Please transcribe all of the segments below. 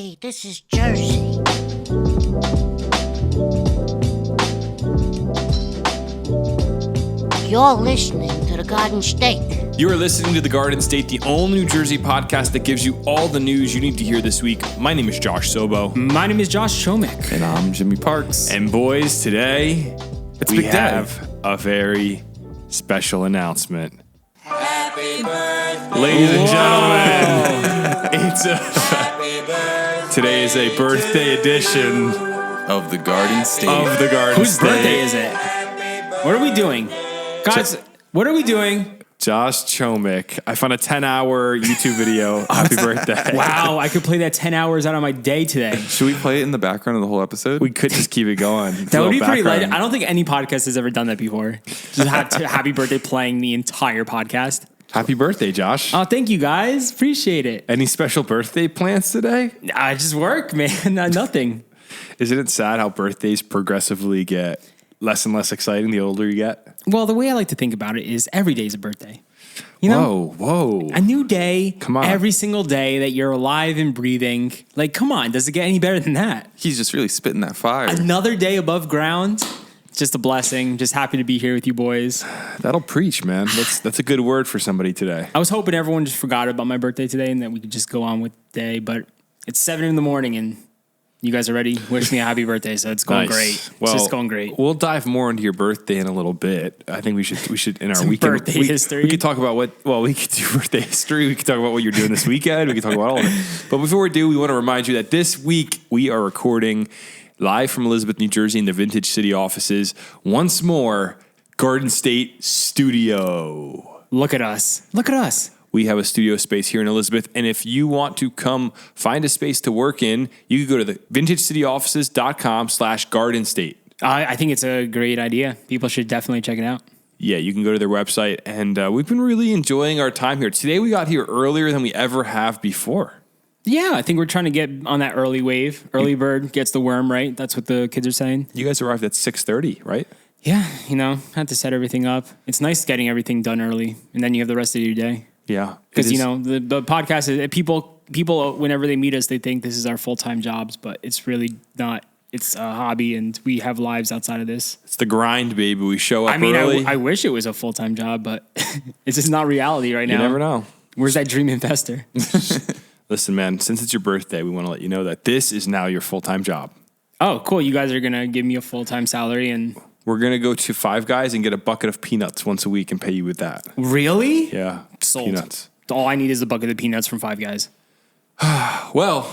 Hey, this is Jersey. You're listening to the Garden State. You are listening to The Garden State, the all New Jersey podcast that gives you all the news you need to hear this week. My name is Josh Sobo. My name is Josh Chomick. And I'm Jimmy Parks. And boys, today we have a very special announcement. Happy birthday. Ladies and gentlemen, today is a birthday edition Of the Garden State. of The Garden Whose State. birthday is it? What are we doing? Guys, what are we doing? Josh Chomick. I found a 10-hour YouTube video. Happy birthday. Wow, I could play that 10 hours out of my day today. Should we play it in the background of the whole episode? We could just keep it going. That would be pretty light. I don't think any podcast has ever done that before. Just have happy birthday playing the entire podcast. Happy birthday, Josh. Oh, thank you guys. Appreciate it. Any special birthday plans today? I just work, man. Nothing. Isn't it sad how birthdays progressively get less and less exciting the older you get? Well, the way I like to think about it is every day is a birthday. You know? Whoa. A new day. Come on. Every single day that you're alive and breathing. Like, come on. Does it get any better than that? He's just really spitting that fire. Another day above ground. Just a blessing. Just happy to be here with you boys. That'll preach, man. That's a good word for somebody today. I was hoping everyone just forgot about my birthday today and that we could just go on with the day, but it's 7 a.m. and you guys already wished me a happy birthday, so it's going great. It's just going great. We'll dive more into your birthday in a little bit. I think we should in our weekend birthday history. We could talk about we could do birthday history. We could talk about what you're doing this weekend. We could talk about all of it. But before we do, we want to remind you that this week we are recording live from Elizabeth, New Jersey in the Vintage City offices. Once more, Garden State Studio. Look at us. Look at us. We have a studio space here in Elizabeth, and if you want to come find a space to work in, you can go to the vintagecityoffices.com/gardenstate. I think it's a great idea. People should definitely check it out. Yeah, you can go to their website, and we've been really enjoying our time here. Today we got here earlier than we ever have before. Yeah, I think we're trying to get on that early wave. Early bird gets the worm, right? That's what the kids are saying. You guys arrived at 6:30, right? Yeah, had to set everything up. It's nice getting everything done early, and then you have the rest of your day. Yeah. Because, the podcast is people, whenever they meet us, they think this is our full-time jobs, but it's really not. It's a hobby, and we have lives outside of this. It's the grind, baby. We show up early. I wish it was a full-time job, but it's just not reality right now. You never know. Where's that dream investor? Listen, man, since it's your birthday, we want to let you know that this is now your full-time job. Oh, cool. You guys are going to give me a full-time salary and... We're going to go to Five Guys and get a bucket of peanuts once a week and pay you with that. Really? Yeah. Sold. Peanuts. All I need is a bucket of peanuts from Five Guys. Well,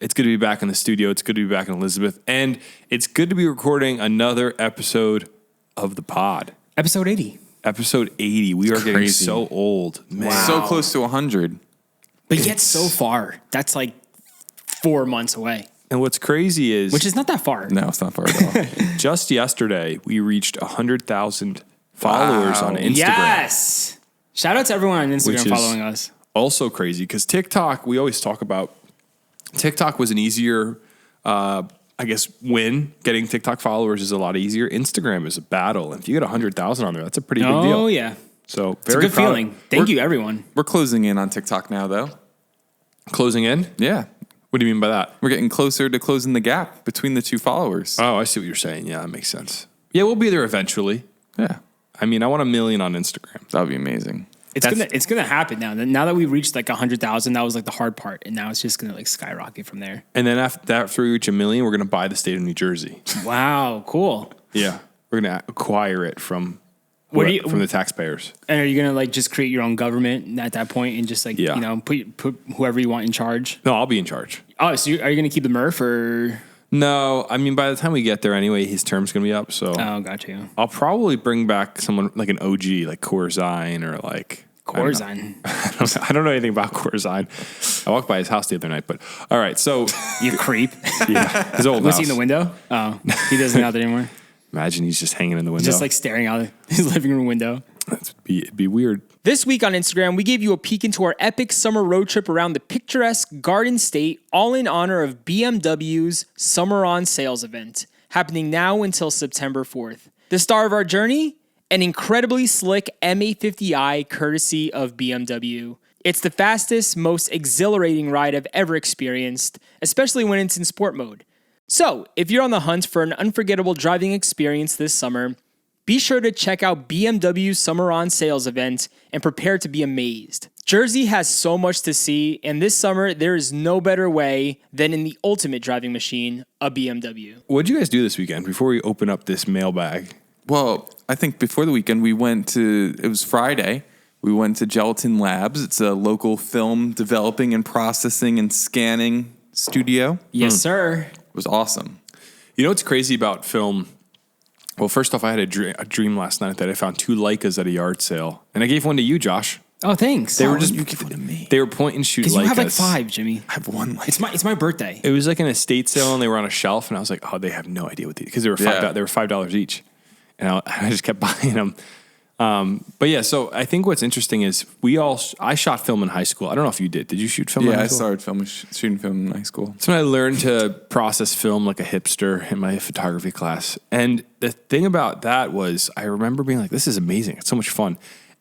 it's good to be back in the studio. It's good to be back in Elizabeth. And it's good to be recording another episode of the pod. Episode 80. Episode 80. We are getting so old. Man. Wow. So close to 100. But yet so far. That's like 4 months away. And what's crazy is... Which is not that far. No, it's not far at all. just yesterday, we reached 100,000 followers on Instagram. Yes! Shout out to everyone on Instagram Which is following us. Also crazy, because TikTok, we always talk about... TikTok was an easier, win. Getting TikTok followers is a lot easier. Instagram is a battle. And if you get 100,000 on there, that's a pretty big deal. Oh, yeah. So It's a very good feeling. Thank you, everyone. We're closing in on TikTok now, though. Closing in? Yeah. What do you mean by that? We're getting closer to closing the gap between the two followers. Oh, I see what you're saying. Yeah, that makes sense. Yeah, we'll be there eventually. Yeah. I mean, I want 1 million on Instagram. That would be amazing. It's gonna happen now. Now that we've reached like 100,000, that was like the hard part, and now it's just gonna like skyrocket from there. And then after we reach 1 million, we're going to buy the state of New Jersey. Wow, cool. Yeah. We're going to acquire it from the taxpayers. And are you gonna like just create your own government at that point and just like put whoever you want in charge? No, I'll be in charge. Oh, so are you gonna keep the Murph or? No, I mean, by the time we get there anyway, his term's going to be up. So gotcha. I'll probably bring back someone like an OG, like Corzine or like... Corzine. I don't know anything about Corzine. I walked by his house the other night, but all right. So You creep. yeah, his old Was house. he in the window? Oh, he doesn't out there anymore. Imagine he's just hanging in the window. Just like staring out his living room window. It'd be weird. This week on Instagram, we gave you a peek into our epic summer road trip around the picturesque Garden State, all in honor of BMW's Summer On Sales event, happening now until September 4th. The star of our journey, an incredibly slick M850i courtesy of BMW. It's the fastest, most exhilarating ride I've ever experienced, especially when it's in sport mode. So, if you're on the hunt for an unforgettable driving experience this summer, be sure to check out BMW's Summer On Sales event and prepare to be amazed. Jersey has so much to see, and this summer there is no better way than in the ultimate driving machine, a BMW. What'd you guys do this weekend before we open up this mailbag? Well, I think before the weekend it was Friday. We went to Gelatin Labs. It's a local film developing and processing and scanning studio. Yes, sir. It was awesome. You know what's crazy about film? Well, first off, I had a dream last night that I found 2 Leicas at a yard sale, and I gave one to you, Josh. Oh, thanks. They were just you give it to me. They were point and shoot Leicas. Because you have like 5, Jimmy. I have one. It's my birthday. It was like an estate sale, and they were on a shelf, and I was like, oh, they have no idea what these, because they were $5 each, and I just kept buying them. But yeah, so I think what's interesting is I shot film in high school. I don't know if you did. Did you shoot film in high school? Yeah, I started shooting film in high school. So I learned to process film like a hipster in my photography class. And the thing about that was I remember being like, this is amazing. It's so much fun.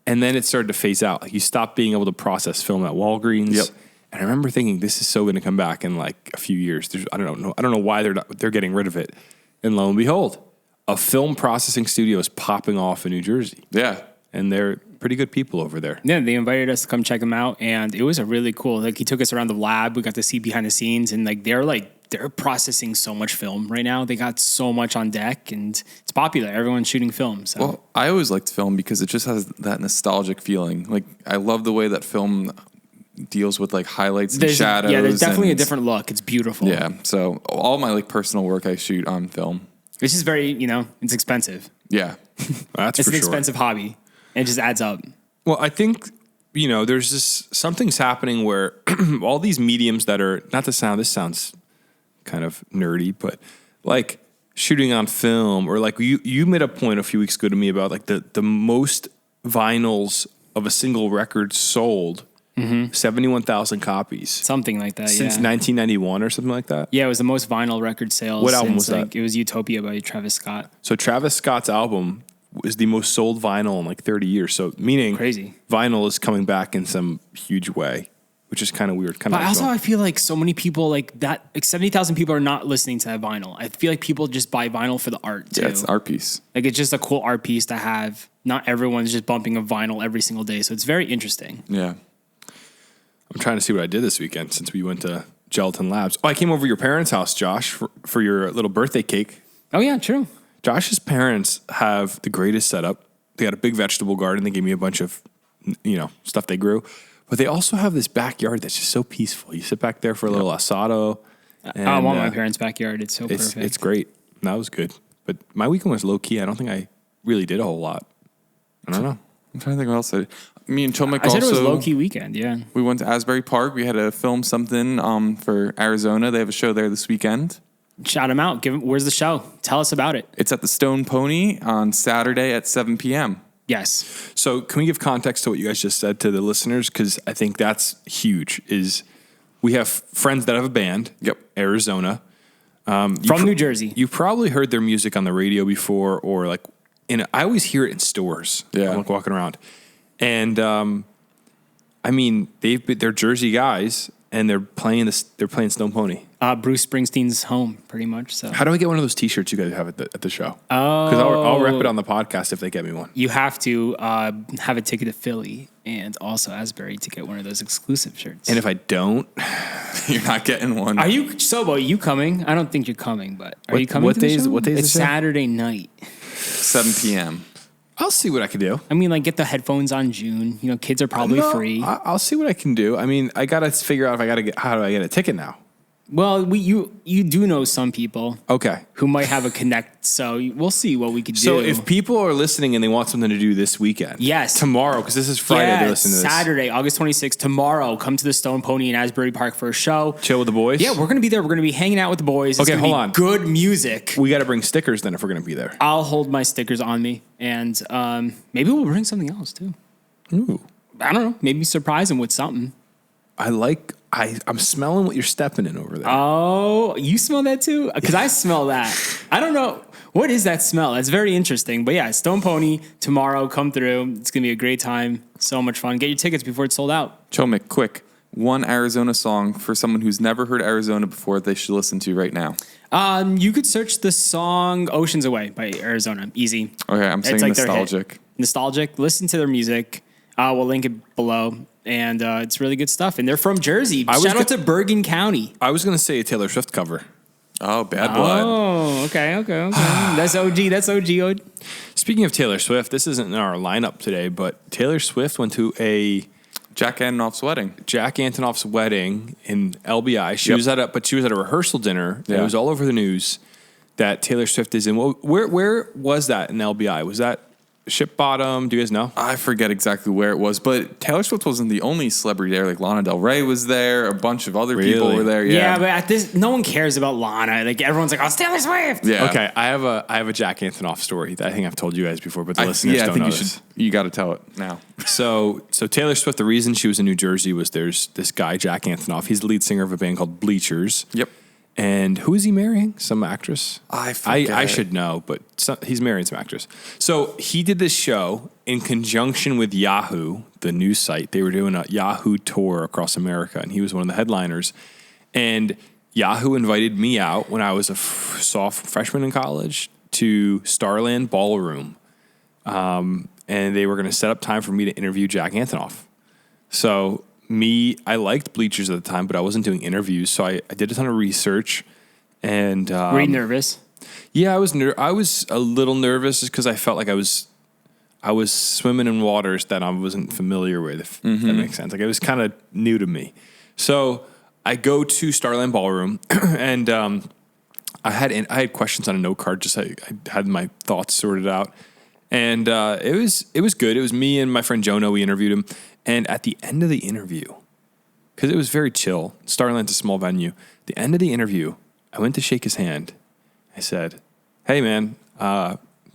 And then it started to phase out. Like you stopped being able to process film at Walgreens. Yep. And I remember thinking, this is so going to come back in like a few years. I don't know why they're getting rid of it. And lo and behold, a film processing studio is popping off in New Jersey. Yeah. And they're pretty good people over there. Yeah, they invited us to come check them out, and it was a really cool. Like he took us around the lab. We got to see behind the scenes, and they're processing so much film right now. They got so much on deck, and it's popular. Everyone's shooting film. So. Well, I always liked film because it just has that nostalgic feeling. Like I love the way that film deals with like highlights and shadows. Yeah, there's definitely a different look. It's beautiful. Yeah. So all my like personal work I shoot on film. It's just very, it's expensive. Yeah. That's It's for an sure. expensive hobby. And it just adds up. Well, I think, there's something's happening where all these mediums that are, not to sound, this sounds kind of nerdy, but like shooting on film, or like you made a point a few weeks ago to me about like the most vinyls of a single record sold, 71,000 copies. Something like that, Since 1991 or something like that? Yeah, it was the most vinyl record sales. What album was that? It was Utopia by Travis Scott. So Travis Scott's album is the most sold vinyl in like 30 years. So meaning Crazy. Vinyl is coming back in some huge way, which is kind of weird. But also I feel like so many people like 70,000 people are not listening to that vinyl. I feel like people just buy vinyl for the art too. Yeah, it's an art piece. Like it's just a cool art piece to have. Not everyone's just bumping a vinyl every single day. So it's very interesting. Yeah. I'm trying to see what I did this weekend since we went to Gelatin Labs. Oh, I came over to your parents' house, Josh, for your little birthday cake. Oh yeah, true. Josh's parents have the greatest setup. They got a big vegetable garden. They gave me a bunch of, stuff they grew. But they also have this backyard that's just so peaceful. You sit back there for a little asado. And, I want my parents' backyard. It's so perfect. It's great. That was good. But my weekend was low key. I don't think I really did a whole lot. I don't know. I'm trying to think what else I did. Me and Tomek I said also. it was low key weekend. Yeah. We went to Asbury Park. We had to film something for Arizona. They have a show there this weekend. Shout them out. Where's the show? Tell us about it. It's at the Stone Pony on Saturday at 7 p.m. Yes. So can we give context to what you guys just said to the listeners? Because I think that's huge. Is we have friends that have a band. Yep. Arizona. From New Jersey. You've probably heard their music on the radio before, or like I always hear it in stores. Yeah. I'm like walking around. And they're Jersey guys, and they're playing Stone Pony. Bruce Springsteen's home, pretty much. So How do I get one of those T-shirts you guys have at the show? Oh, because I'll rep it on the podcast if they get me one. you have to have a ticket to Philly and also Asbury to get one of those exclusive shirts. And if I don't, You're not getting one. Are you Sobo? Are you coming? I don't think you're coming, but are you coming? what to the days- show? what days It's is the show? Saturday night. 7 p.m. I'll see what I can do. I mean, like get the headphones on June. Kids are probably free. I'll see what I can do. I mean, I gotta figure out how do I get a ticket now. Well, you do know some people Okay. who might have a connect, so we'll see what we could do. So if people are listening and they want something to do this weekend, Yes. tomorrow, because this is Friday, they listen to this. Saturday, August 26th, tomorrow, come to the Stone Pony in Asbury Park for a show. Chill with the boys. Yeah, we're going to be there. We're going to be hanging out with the boys. It's Okay, gonna be hold on. Good music. We got to bring stickers then if we're gonna be there. I'll hold my stickers on me, and maybe we'll bring something else too. Ooh. I don't know. Maybe surprise them with something. I'm smelling what you're stepping in over there. Oh, you smell that too? Because I smell that. I don't know. What is that smell? That's very interesting. But yeah, Stone Pony, tomorrow, come through. It's going to be a great time. So much fun. Get your tickets before it's sold out. Chomik, quick. One Arizona song for someone who's never heard Arizona before they should listen to right now. You could search the song Oceans Away by Arizona. Easy. Okay, I'm saying like their hit. nostalgic. Nostalgic. Listen to their music. We'll link it below. And it's really good stuff. And they're from Jersey. Shout out to Bergen County. I was going to say a Taylor Swift cover. Oh, Bad Blood. Oh, okay. That's OG. Speaking of Taylor Swift, this isn't in our lineup today, but Taylor Swift went to a Jack Antonoff's wedding. Jack Antonoff's wedding in LBI. She was at a rehearsal dinner. Yeah. It was all over the news that Taylor Swift is in. Where was that in LBI? Was that Ship Bottom? Do you guys know? I forget exactly where it was, but Taylor Swift wasn't the only celebrity there. Like Lana Del Rey was there. A bunch of other people Really? were there. Yeah, but at this, no one cares about Lana. Like everyone's like, oh, it's Taylor Swift. Yeah. Okay, I have a Jack Antonoff story that I think I've told you guys before, but the listeners don't know this. You got to tell it now. So Taylor Swift, the reason she was in New Jersey was there's this guy, Jack Antonoff. He's the lead singer of a band called Bleachers. Yep. And who is he marrying? Some actress? I forget. I should know, but he's marrying some actress. So he did this show in conjunction with Yahoo, the news site. They were doing a Yahoo tour across America, and he was one of the headliners. And Yahoo invited me out when I was a freshman in college to Starland Ballroom. And they were going to set up time for me to interview Jack Antonoff. So I liked Bleachers at the time, but I wasn't doing interviews. So I did a ton of research. And Were you nervous? Yeah, I was a little nervous just because I felt like I was swimming in waters that I wasn't familiar with, if that makes sense. Like it was kind of new to me. So I go to Starland Ballroom and I had questions on a note card. Just I had my thoughts sorted out. And it was good. It was me and my friend Jonah. We interviewed him. And at the end of the interview, because it was very chill, Starland's a small venue. At the end of the interview, I went to shake his hand. I said, "Hey, man,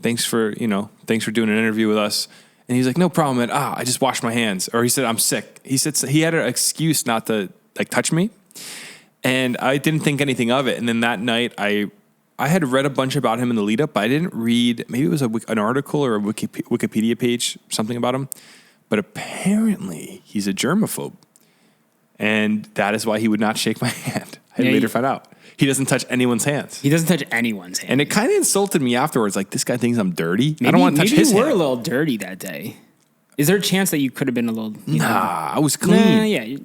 thanks for doing an interview with us." And he's like, "No problem, man. I just washed my hands." Or he said, "I'm sick." He said he had an excuse not to touch me, and I didn't think anything of it. And then that night, I had read a bunch about him in the lead up, but I didn't read. Maybe it was an article or a Wikipedia page, something about him. But apparently, he's a germaphobe. And that is why he would not shake my hand. I later found out. He doesn't touch anyone's hands. He doesn't touch anyone's hand. And it kind of insulted me afterwards. Like, this guy thinks I'm dirty. I don't want to touch his hand. Maybe you were a little dirty that day. Is there a chance that you could have been a little... Nah, I was clean. Nah, yeah.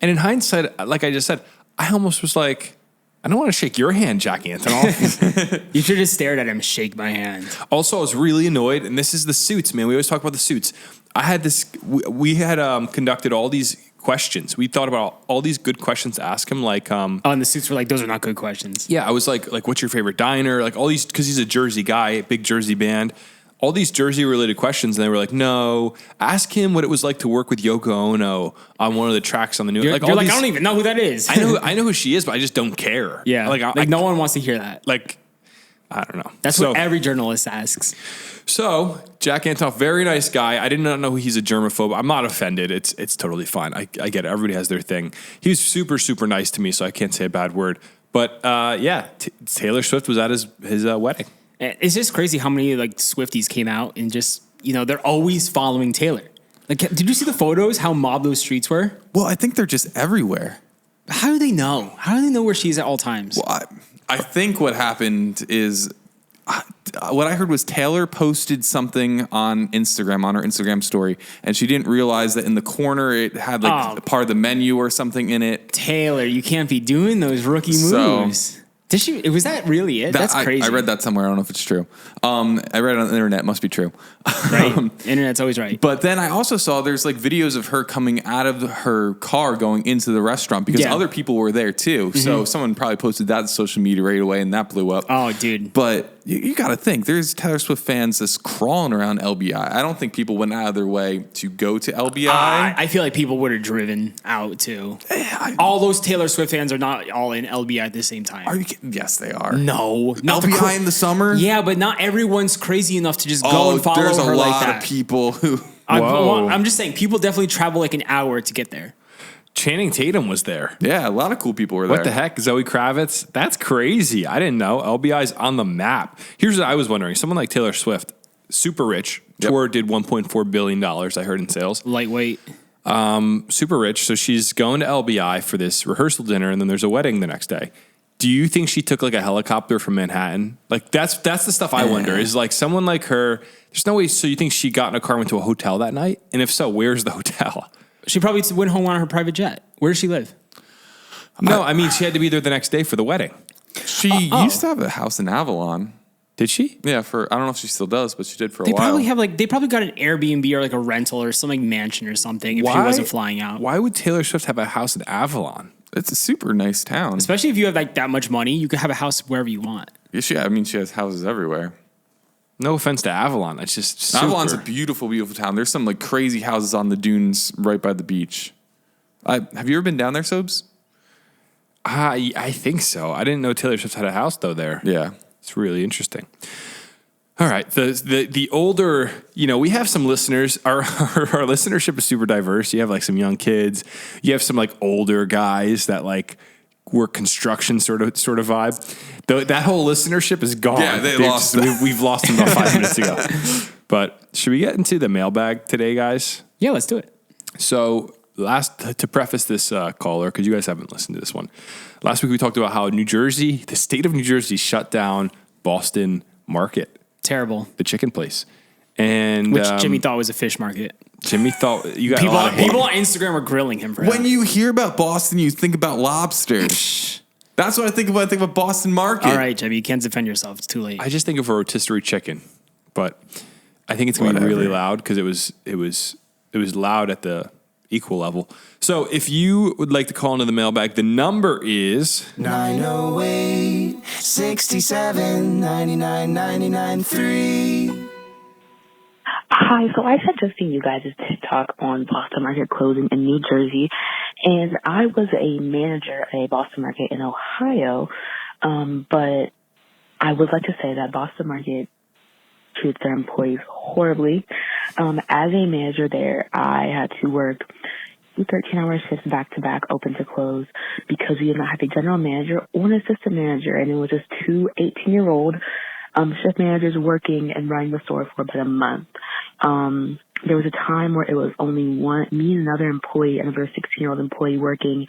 And in hindsight, like I just said, I almost was like, I don't want to shake your hand, Jack Antonoff. You should have just stared at him, shake my hand. Also, I was really annoyed, and this is the suits, man. We always talk about the suits. I had this, we had conducted all these questions. We thought about all these good questions to ask him, like... and the suits were like, those are not good questions. Yeah, I was like, what's your favorite diner? Like all these, because he's a Jersey guy, big Jersey band. All these Jersey-related questions, and they were like, no, ask him what it was like to work with Yoko Ono on one of the tracks on the new... You're like, I don't even know who that is. I know who she is, but I just don't care. Yeah, like no one wants to hear that. Like, I don't know. That's what every journalist asks. So, Jack Antonoff, very nice guy. I did not know he's a germaphobe. I'm not offended. It's totally fine. I get it. Everybody has their thing. He was super, super nice to me, so I can't say a bad word. But, Taylor Swift was at his wedding. It's just crazy how many like Swifties came out and just, they're always following Taylor. Like, did you see the photos, how mobbed those streets were? Well, I think they're just everywhere. How do they know? How do they know where she's at all times? Well, I think what happened is... what I heard was Taylor posted something on Instagram, on her Instagram story, and she didn't realize that in the corner it had part of the menu or something in it. Taylor, you can't be doing those rookie moves. Did she? Was that really it? That's crazy. I read that somewhere. I don't know if it's true. I read it on the internet. It must be true. Right. Internet's always right. But then I also saw there's like videos of her coming out of her car going into the restaurant because other people were there too. Mm-hmm. So someone probably posted that to social media right away and that blew up. Oh, dude. But you got to think there's Taylor Swift fans just crawling around LBI. I don't think people went out of their way to go to LBI. I feel like people would have driven out too. All those Taylor Swift fans are not all in LBI at the same time. Are you kidding? Yes, they are. No. LBI in the summer? Yeah, but not everyone's crazy enough to just go and follow her like that. There's a lot of people who... I'm just saying, people definitely travel like an hour to get there. Channing Tatum was there. Yeah, a lot of cool people were there. What the heck? Zoe Kravitz? That's crazy. I didn't know. LBI's on the map. Here's what I was wondering. Someone like Taylor Swift, super rich. Yep. Tour did $1.4 billion, I heard, in sales. Lightweight. Super rich. So she's going to LBI for this rehearsal dinner, and then there's a wedding the next day. Do you think she took like a helicopter from Manhattan? Like that's the stuff I wonder. Is like someone like her, there's no way. So you think she got in a car, went to a hotel that night? And if so, where's the hotel? She probably went home on her private jet. Where does she live? No, I mean, she had to be there the next day for the wedding. She used to have a house in Avalon. Did she? Yeah, I don't know if she still does, but she did for a They while. they probably got an Airbnb or like a rental or some like mansion or something if she wasn't flying out. Why would Taylor Swift have a house in Avalon? It's a super nice town. Especially if you have like that much money, you could have a house wherever you want. Yeah, she has houses everywhere. No offense to Avalon. It's just super. Avalon's a beautiful, beautiful town. There's some like crazy houses on the dunes right by the beach. Have you ever been down there, Sobes? I think so. I didn't know Taylor Swift had a house though there. Yeah. It's really interesting. All right. The older, we have some listeners. Our listenership is super diverse. You have like some young kids. You have some like older guys that like work construction sort of vibe. That whole listenership is gone. Yeah, we've lost them about 5 minutes ago. But should we get into the mailbag today, guys? Yeah, let's do it. So to preface this caller, because you guys haven't listened to this one. Last week we talked about how the state of New Jersey shut down Boston Market. Terrible. The chicken place. And which Jimmy thought was a fish market. Jimmy thought you got people on Instagram were grilling him for that. When you hear about Boston, you think about lobsters. That's what I think about. I think about Boston Market. All right, Jimmy, you can't defend yourself. It's too late. I just think of a rotisserie chicken, but I think it's going to be really loud because it was loud at the equal level. So if you would like to call into the mailbag, the number is 908 67 99 99 3. Hi, so I had just seen you guys' TikTok on Boston Market closing in New Jersey, and I was a manager at a Boston Market in Ohio, but I would like to say that Boston Market treats their employees horribly. As a manager there, I had to work 13-hour shifts back-to-back, open to close, because we did not have a general manager or an assistant manager, and it was just two 18-year-old shift managers working and running the store for about a month. There was a time where it was only me and another employee, another 16-year-old employee working,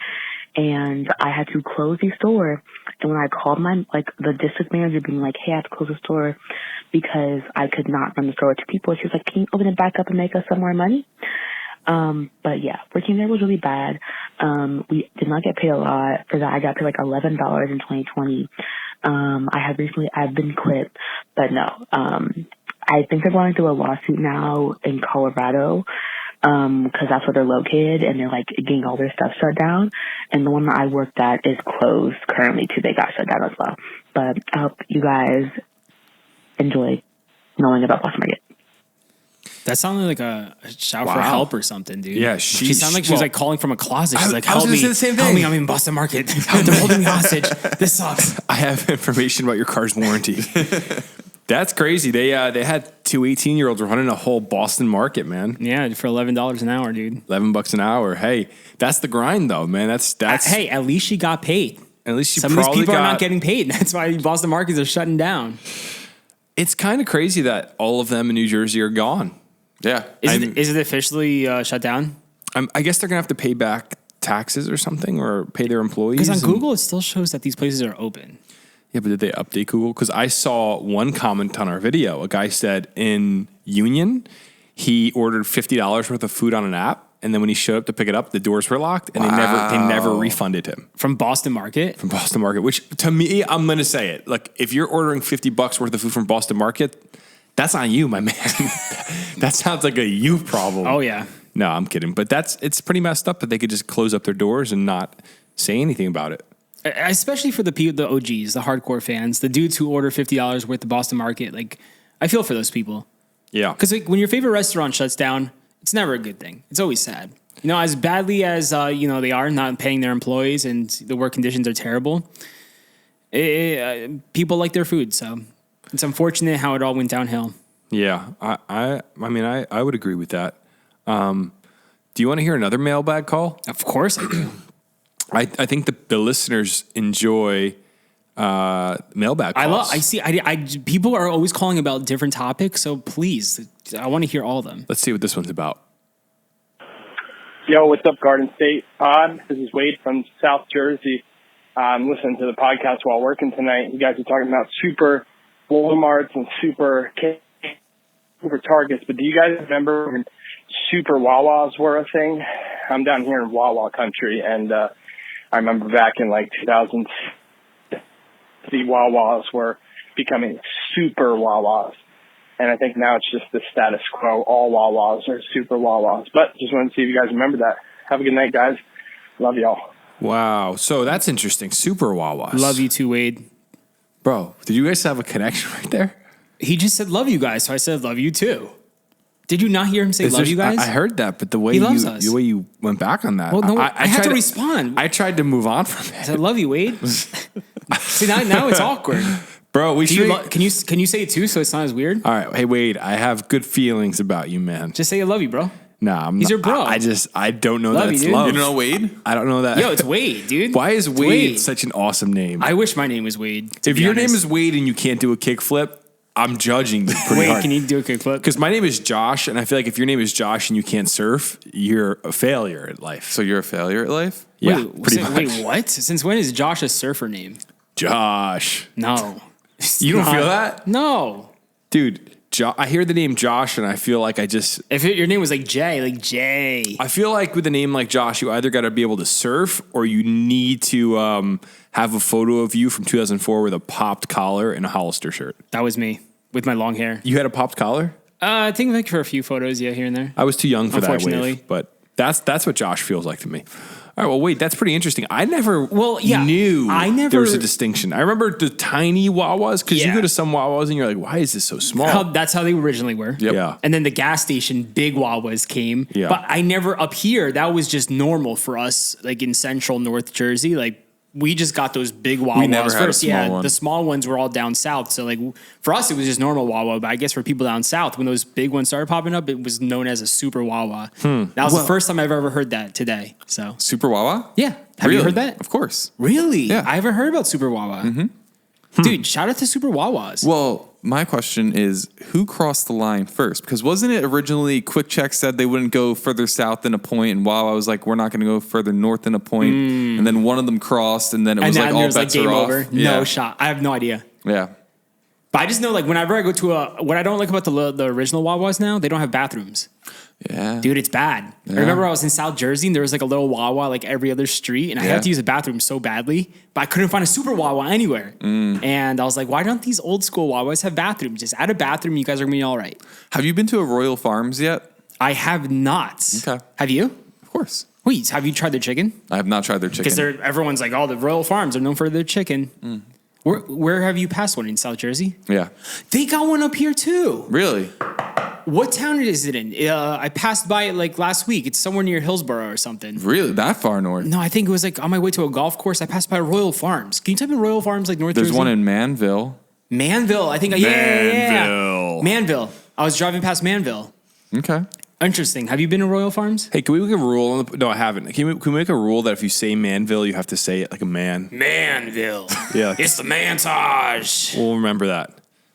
and I had to close the store. And when I called the district manager being like, hey, I have to close the store because I could not run the store with two people, she was like, can you open it back up and make us some more money? But yeah, working there was really bad. We did not get paid a lot. For that, I got paid like $11 in 2020. I've been quit, but no. I think they're going through a lawsuit now in Colorado, because that's where they're located, and they're like getting all their stuff shut down. And the one that I worked at is closed currently too. They got shut down as well. But I hope you guys enjoy knowing about Boston Market. That sounded like a shout for help or something, dude. Yeah, she sounded like she was like calling from a closet. She's like, I was help gonna me, say the same help thing. me, I'm in Boston Market. They're holding me hostage. This sucks. I have information about your car's warranty. That's crazy. They had two 18-year-olds running a whole Boston Market, man. Yeah, for $11 an hour, dude. $11 an hour. Hey, that's the grind, though, man. That's hey, at least she got paid. At least she Some of these probably people are not getting paid. That's why Boston Markets are shutting down. It's kind of crazy that all of them in New Jersey are gone. Yeah. Is it officially shut down? I guess they're gonna have to pay back taxes or something, or pay their employees. Because on Google, it still shows that these places are open. Yeah, but did they update Google? Because I saw one comment on our video. A guy said in Union, he ordered $50 worth of food on an app, and then when he showed up to pick it up, the doors were locked, and they never refunded him From Boston Market? from Boston Market. Which to me, I'm gonna say it. Like, if you're ordering $50 worth of food from Boston Market, that's on you, my man. That sounds like a you problem. Oh, yeah. No, I'm kidding. But it's pretty messed up that they could just close up their doors and not say anything about it. Especially for the OGs, the hardcore fans, the dudes who order $50 worth of Boston Market. Like, I feel for those people. Yeah. Because when your favorite restaurant shuts down, it's never a good thing. It's always sad. You know, as badly as, they are not paying their employees and the work conditions are terrible, people like their food. So it's unfortunate how it all went downhill. Yeah. I mean, I would agree with that. Do Do you want to hear another mailbag call? Of course I do. I think the listeners enjoy mailbag calls. People are always calling about different topics, so please, I want to hear all of them. Let's see what this one's about. Yo, what's up, Garden State Pod? This is Wade from South Jersey. I'm listening to the podcast while working tonight. You guys are talking about super Walmarts and super Targets, but do you guys remember when super Wawas were a thing? I'm down here in Wawa country, and I remember back in like 2000, the Wawas were becoming super Wawas. And I think now it's just the status quo. All Wawas are super Wawas. But just wanted to see if you guys remember that. Have a good night, guys. Love y'all. Wow. So that's interesting. Super Wawas. Love you too, Wade. Bro, did you guys have a connection right there? He just said love you guys, so I said love you too. Did you not hear him say love you guys? I heard that, but the way you went back on that. Well, no, I had to tried respond. I tried to move on from it. I said love you, Wade. See, now it's awkward. Bro, can you say it too so it's not as weird? All right. Hey, Wade, I have good feelings about you, man. Just say I love you, bro. Nah, He's your bro. I don't know Love that you, it's dude. love. You don't know Wade? I don't know that. Yo, it's Wade, dude. Why is It's Wade such an awesome name? I wish my name was Wade. If your name is Wade and you can't do a kickflip, I'm judging you pretty Wade, hard. can you do a kickflip? Because my name is Josh, and I feel like if your name is Josh and you can't surf, you're a failure at life. So you're a failure at life? Yeah, pretty much. Wait, what? Since when is Josh a surfer name? Josh. No. You don't feel that? No. Dude, I hear the name Josh, and I feel like If your name was like Jay. I feel like with a name like Josh, you either got to be able to surf or you need to have a photo of you from 2004 with a popped collar and a Hollister shirt. That was me with my long hair. You had a popped collar? I think like for a few photos, yeah, here and there. I was too young for that Unfortunately. wave, but that's what Josh feels like to me. All right, well, wait, that's pretty interesting. I never knew there was a distinction. I remember the tiny Wawas, because you go to some Wawas and you're like, why is this so small? That's how they originally were. Yep. Yeah. And then the gas station, big Wawas came. Yeah. But I never, up here, that was just normal for us, like in central North Jersey. Like, we just got those big Wawas never had a first. small one. The small ones were all down south. So like for us, it was just normal Wawa. But I guess for people down south, when those big ones started popping up, it was known as a super Wawa. That was the first time I've ever heard that today. So Super Wawa? yeah, have you heard that? Of course. Really? Yeah. I haven't heard about super Wawa. Dude, shout out to super Wawas. Well, my question is, who crossed the line first? Because wasn't it originally Quick Check said they wouldn't go further south than a point, and Wawa was like, we're not going to go further north than a point, and then one of them crossed, and then it was like all bets are off. No shot. I have no idea. Yeah. But I just know, like, whenever I go to what I don't like about the original Wawas now, they don't have bathrooms. Yeah. Dude, it's bad. I remember I was in South Jersey and there was like a little Wawa like every other street, and I had to use a bathroom so badly, but I couldn't find a super Wawa anywhere. And I was like, why don't these old school Wawas have bathrooms? Just add a bathroom, you guys are gonna be all right. Have you been to a Royal Farms yet? I have not. Okay. Have you? Of course. Wait, have you tried their chicken? I have not tried their chicken. Because everyone's like, oh, the Royal Farms are known for their chicken. Where have you passed one? In South Jersey? Yeah. They got one up here too. Really? What town is it in? I passed by it like last week. It's somewhere near Hillsborough or something. Really? That far north? No, I think it was like on my way to a golf course. I passed by Royal Farms. Can you type in Royal Farms like North There's Jersey? one in Manville. Manville. I think. Yeah. Manville. I was driving past Manville. Okay. Interesting. Have you been to Royal Farms? Hey, can we make a rule? No, I haven't. Can we make a rule that if you say Manville, you have to say it like a man? Manville. Yeah. It's the Mantage. We'll remember that.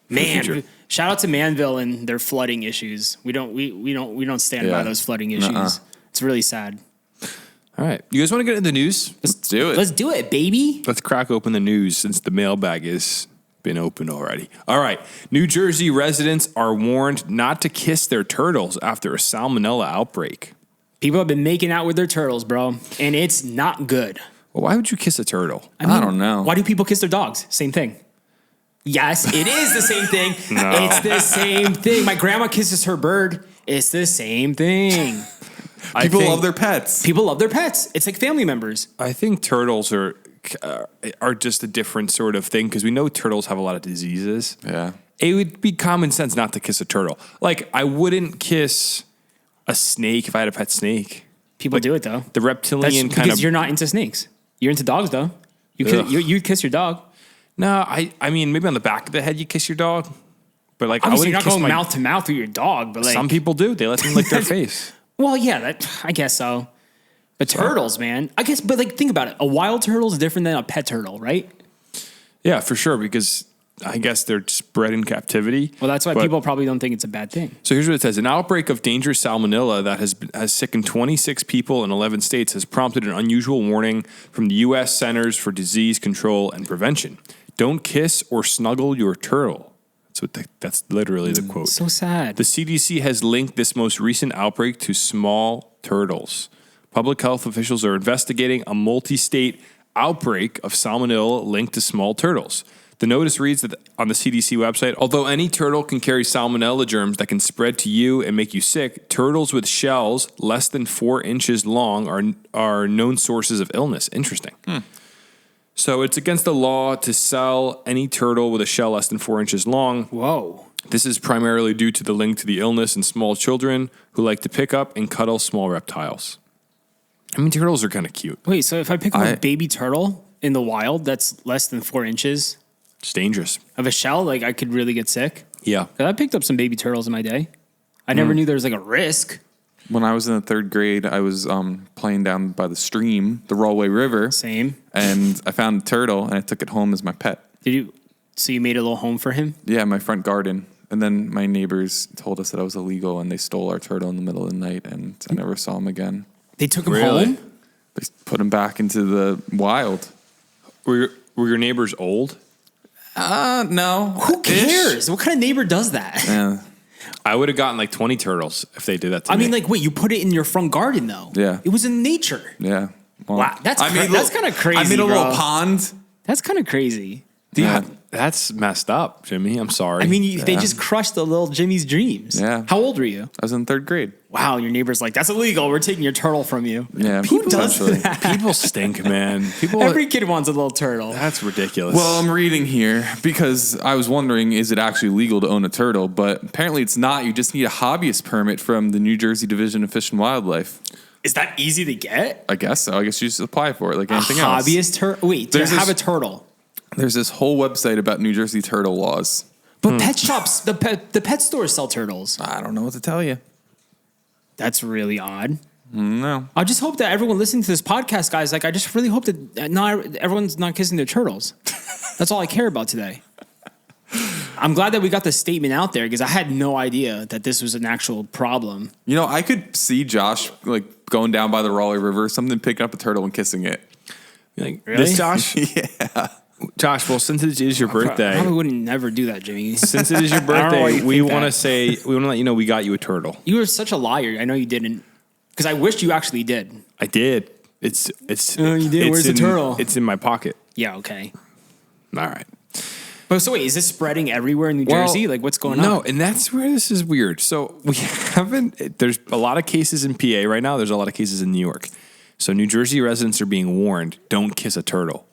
Man. Shout out to Manville and their flooding issues. We don't stand by those flooding issues. It's really sad. All right. You guys want to get into the news? Let's do it. Let's do it, baby. Let's crack open the news since the mailbag has been open already. All right. New Jersey residents are warned not to kiss their turtles after a Salmonella outbreak. People have been making out with their turtles, bro, and it's not good. Well, why would you kiss a turtle? I don't know. Why do people kiss their dogs? Same thing. Yes, it is the same thing. No. It's the same thing. My grandma kisses her bird. It's the same thing. People love their pets. People love their pets. It's like family members. I think turtles are just a different sort of thing because we know turtles have a lot of diseases. Yeah. It would be common sense not to kiss a turtle. Like, I wouldn't kiss a snake if I had a pet snake. People do it, though. The reptilian kind because of... you're not into snakes. You're into dogs, though. You kiss your dog. No, I mean, maybe on the back of the head you kiss your dog. But like, Obviously, I you're wouldn't not kiss going mouth to mouth with your dog, but like... Some people do. They let them lick their face. Well, yeah, I guess so. But turtles, man. I guess, but like, think about it. A wild turtle is different than a pet turtle, right? Yeah, for sure, because I guess they're just bred in captivity. Well, that's why people probably don't think it's a bad thing. So here's what it says. An outbreak of dangerous salmonella that has sickened 26 people in 11 states has prompted an unusual warning from the U.S. Centers for Disease Control and Prevention. Don't kiss or snuggle your turtle. That's literally the quote. So sad. The CDC has linked this most recent outbreak to small turtles. Public health officials are investigating a multi-state outbreak of salmonella linked to small turtles. The notice reads that on the CDC website, although any turtle can carry salmonella germs that can spread to you and make you sick, turtles with shells less than 4 inches long are known sources of illness. Interesting. So it's against the law to sell any turtle with a shell less than 4 inches long. Whoa. This is primarily due to the link to the illness in small children who like to pick up and cuddle small reptiles. I mean, turtles are kind of cute. Wait, so if I pick up a baby turtle in the wild that's less than 4 inches It's dangerous. of a shell, like I could really get sick? Yeah. 'Cause I picked up some baby turtles in my day. I never knew there was like a risk. When I was in the 3rd grade, I was playing down by the stream, the Rollway River. Same. And I found a turtle, and I took it home as my pet. So you made a little home for him? Yeah, my front garden. And then my neighbors told us that I was illegal, and they stole our turtle in the middle of the night, and I never saw him again. They took him Really? home? They put him back into the wild. Were your neighbors old? No. Who cares? What kind of neighbor does that? Yeah. I would have gotten like 20 turtles if they did that to me. I mean, like, wait, you put it in your front garden, though. Yeah. It was in nature. Yeah. Well, Wow, that's I made that's kind of crazy. I made a little bro. pond. That's kind of crazy. yeah, that's messed up, Jimmy. I'm sorry. I mean, they just crushed the little Jimmy's dreams. Yeah. How old were you? I was in 3rd grade. Wow, your neighbor's like, that's illegal. We're taking your turtle from you. Yeah. Who does essentially. that? people stink, man. People. Every kid wants a little turtle. That's ridiculous. Well, I'm reading here because I was wondering, is it actually legal to own a turtle? But apparently it's not. You just need a hobbyist permit from the New Jersey Division of Fish and Wildlife. Is that easy to get? I guess so. I guess you just apply for it like anything else. Hobbyist turtle? Wait, to There's have this- a turtle. There's this whole website about New Jersey turtle laws. But pet shops, the pet stores sell turtles. I don't know what to tell you. That's really odd. No. I just hope that everyone listening to this podcast, guys, like I just really hope that not everyone's not kissing their turtles. That's all I care about today. I'm glad that we got the statement out there because I had no idea that this was an actual problem. You know, I could see Josh like going down by the Raleigh River, something picking up a turtle and kissing it. like, Really? this, Josh? Yeah. Josh, well, since it is your birthday, I probably wouldn't never do that, Jimmy. since it is your I don't know why birthday, you we think want to that. we want to let you know we got you a turtle. You were such a liar. I know you didn't. Because I wished you actually did. I did. It's. Oh, you did? it's Where's the turtle? It's in my pocket. Yeah, okay. All right. But so wait, is this spreading everywhere in New Jersey? Like what's going on? No, and that's where this is weird. So we haven't. There's a lot of cases in PA right now. There's a lot of cases in New York. So New Jersey residents are being warned: don't kiss a turtle.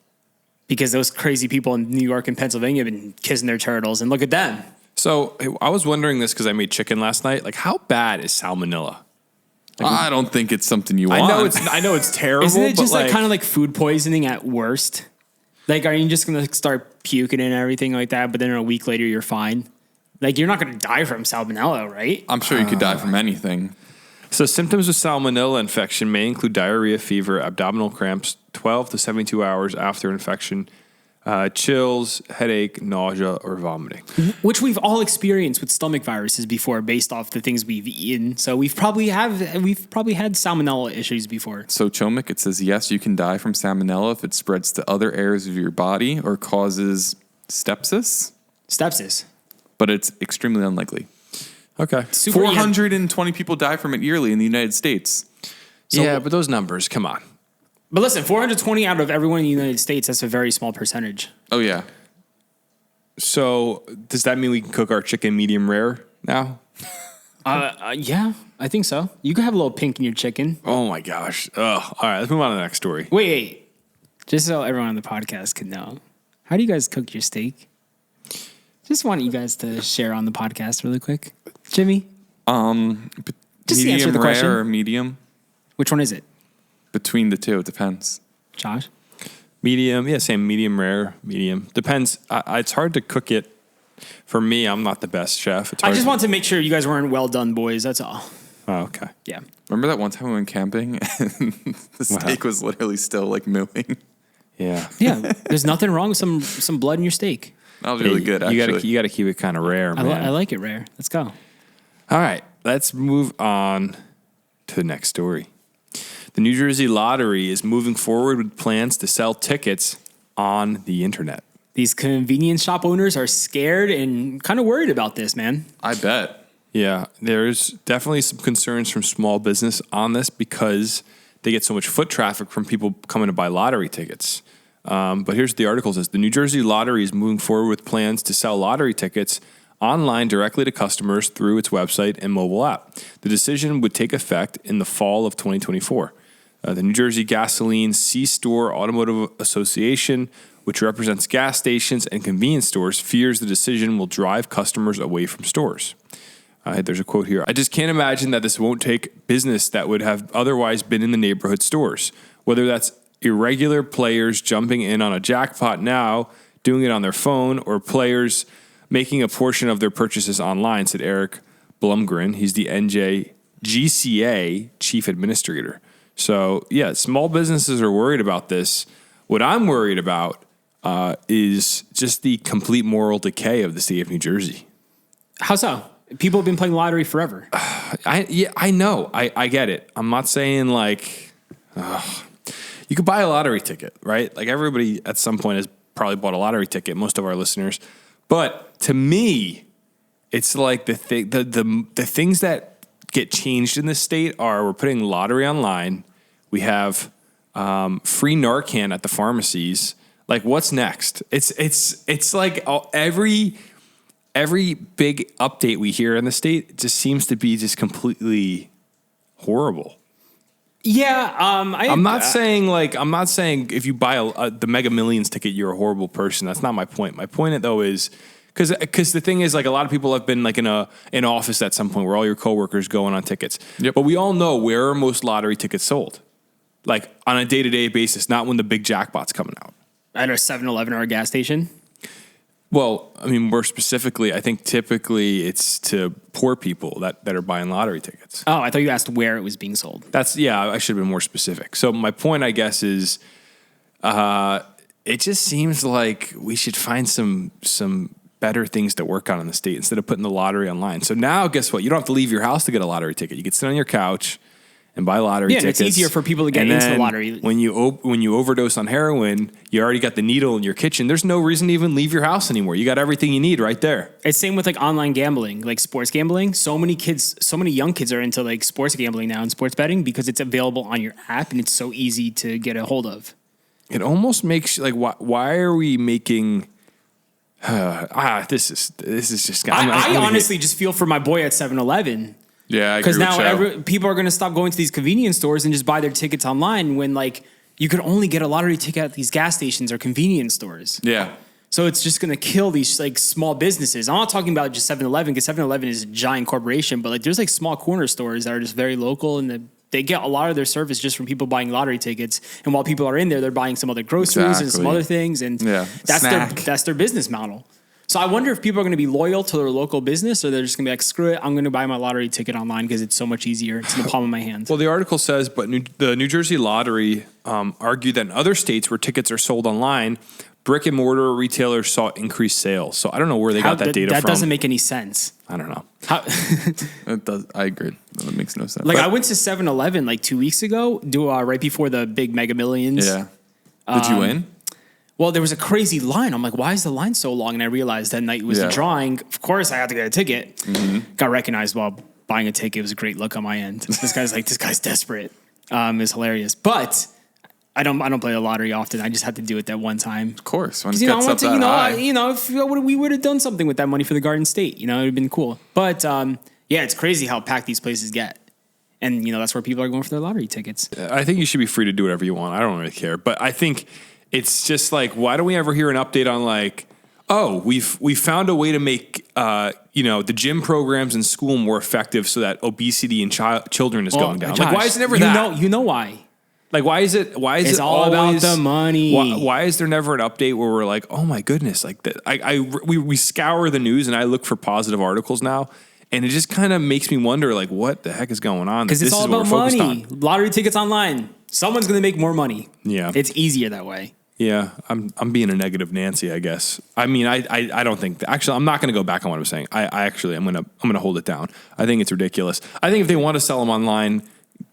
Because those crazy people in New York and Pennsylvania have been kissing their turtles, and look at them. So I was wondering this because I made chicken last night. Like, how bad is salmonella? I don't think it's something you want. I know it's terrible. Isn't it just but like kind of like food poisoning at worst? Like, are you just gonna start puking and everything like that? But then a week later, you're fine. Like, you're not gonna die from salmonella, right? I'm sure you could die from anything. So symptoms of salmonella infection may include diarrhea, fever, abdominal cramps, 12 to 72 hours after infection, chills, headache, nausea, or vomiting. Which we've all experienced with stomach viruses before, based off the things we've eaten. So we've probably had salmonella issues before. So Chomik, it says, yes, you can die from salmonella if it spreads to other areas of your body or causes sepsis, but it's extremely unlikely. Okay. 420 people die from it yearly in the United States. Yeah, but those numbers, come on. But listen, 420 out of everyone in the United States, that's a very small percentage. Oh, yeah. So does that mean we can cook our chicken medium rare now? Yeah, I think so. You can have a little pink in your chicken. Oh my gosh. Ugh. All right, let's move on to the next story. Wait. Just so everyone on the podcast can know, how do you guys cook your steak? Just want you guys to share on the podcast really quick. Jimmy? Just medium answer the rare question. or medium? Which one is it? Between the two, it depends. Josh? Medium, yeah, same medium rare, medium. Depends. It's hard to cook it. For me, I'm not the best chef. It's I hard just want to make sure you guys weren't well done, boys. That's all. Oh, okay. Yeah. Remember that one time we went camping and the steak was literally still like mooing? Yeah. Yeah. There's nothing wrong with some blood in your steak. That was really good, actually. You got to keep it kind of rare, man. I like it rare. Let's go. All right, let's move on to the next story. The New Jersey Lottery is moving forward with plans to sell tickets on the internet. These convenience shop owners are scared and kind of worried about this, man. I bet. Yeah, there's definitely some concerns from small business on this because they get so much foot traffic from people coming to buy lottery tickets. But here's what the article says. The New Jersey Lottery is moving forward with plans to sell lottery tickets online directly to customers through its website and mobile app. The decision would take effect in the fall of 2024. The New Jersey Gasoline C-Store Automotive Association, which represents gas stations and convenience stores, fears the decision will drive customers away from stores. There's a quote here. I just can't imagine that this won't take business that would have otherwise been in the neighborhood stores, whether that's irregular players jumping in on a jackpot now, doing it on their phone, or players making a portion of their purchases online, said Eric Blumgren. He's the NJGCA chief administrator. So, yeah, small businesses are worried about this. What I'm worried about is just the complete moral decay of the state of New Jersey. How so? People have been playing lottery forever. I know. I get it. I'm not saying like you could buy a lottery ticket, right? Like everybody at some point has probably bought a lottery ticket, most of our listeners. But to me, it's like the things that get changed in this state are we're putting lottery online. We have free Narcan at the pharmacies. Like, what's next? It's like every big update we hear in the state just seems to be just completely horrible. Yeah, I'm not saying if you buy the Mega Millions ticket, you're a horrible person. That's not my point. My point though is because the thing is, like, a lot of people have been like in an office at some point where all your coworkers going on tickets. Yep. But we all know where are most lottery tickets sold, like on a day-to-day basis, not when the big jackpot's coming out. At a 7-Eleven or a gas station. Well, I mean, more specifically, I think typically it's to poor people that are buying lottery tickets. Oh, I thought you asked where it was being sold. I should have been more specific. So my point, I guess, is it just seems like we should find some better things to work on in the state instead of putting the lottery online. So now, guess what? You don't have to leave your house to get a lottery ticket. You can sit on your couch and buy lottery tickets. Yeah, it's easier for people to get into the lottery. When you overdose on heroin, you already got the needle in your kitchen. There's no reason to even leave your house anymore. You got everything you need right there. It's same with like online gambling, like sports gambling. So many young kids are into like sports gambling now and sports betting because it's available on your app and it's so easy to get a hold of. It almost makes like why are we making? This is just. I honestly just feel for my boy at 7-Eleven. Yeah, because now people are going to stop going to these convenience stores and just buy their tickets online when like you could only get a lottery ticket at these gas stations or convenience stores. Yeah. So it's just going to kill these like small businesses. I'm not talking about just 7-Eleven because 7-Eleven is a giant corporation, but like there's like small corner stores that are just very local and they get a lot of their service just from people buying lottery tickets. And while people are in there, they're buying some other groceries and some other things. And that's their business model. So I wonder if people are going to be loyal to their local business or they're just going to be like, screw it, I'm going to buy my lottery ticket online because it's so much easier. It's in the palm of my hand. Well, the article says, but the New Jersey Lottery argued that in other states where tickets are sold online, brick and mortar retailers saw increased sales. So I don't know where they got that data from. That doesn't make any sense. I don't know. It does. I agree. That makes no sense. Like I went to 7-Eleven like 2 weeks ago, right before the big Mega Millions. Yeah. Did you win? Well, there was a crazy line. I'm like, why is the line so long? And I realized that night was the drawing. Of course, I had to get a ticket. Mm-hmm. Got recognized while buying a ticket. It was a great look on my end. This guy's desperate. It's hilarious. But I don't play the lottery often. I just had to do it that one time. Of course. When if we would have done something with that money for the Garden State, it would have been cool. But it's crazy how packed these places get. And, that's where people are going for their lottery tickets. I think you should be free to do whatever you want. I don't really care. But I think it's just like, why don't we ever hear an update on like, oh, we found a way to make the gym programs in school more effective so that obesity in children is going down. Josh, like, why is it never that? You know why? Like, why is it it's all always about the money? Why is there never an update where we're like, oh my goodness, like we scour the news and I look for positive articles now, And it just kind of makes me wonder, like, what the heck is going on? Because it's all about money. Lottery tickets online. Someone's going to make more money. Yeah. It's easier that way. Yeah, I'm being a negative Nancy, I guess. I mean, I don't think actually I'm not going to go back on what I'm saying. I'm going to hold it down. I think it's ridiculous. I think if they want to sell them online,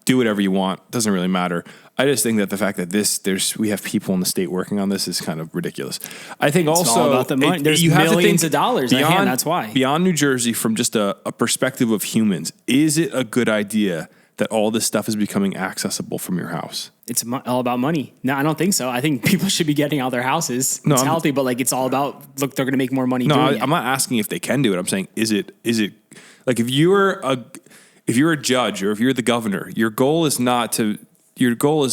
do whatever you want. Doesn't really matter. I just think that the fact that we have people in the state working on this is kind of ridiculous. I think it's also all about the money. There's millions of dollars at hand. That's why. Beyond New Jersey, from just a perspective of humans, is it a good idea that all this stuff is becoming accessible from your house? It's all about money. No, I don't think so. I think people should be getting out of their houses. It's healthy, but like it's all about, look, they're going to make more money doing it. I'm not asking if they can do it. I'm saying, is it like if you're a judge or if you're the governor, your goal is,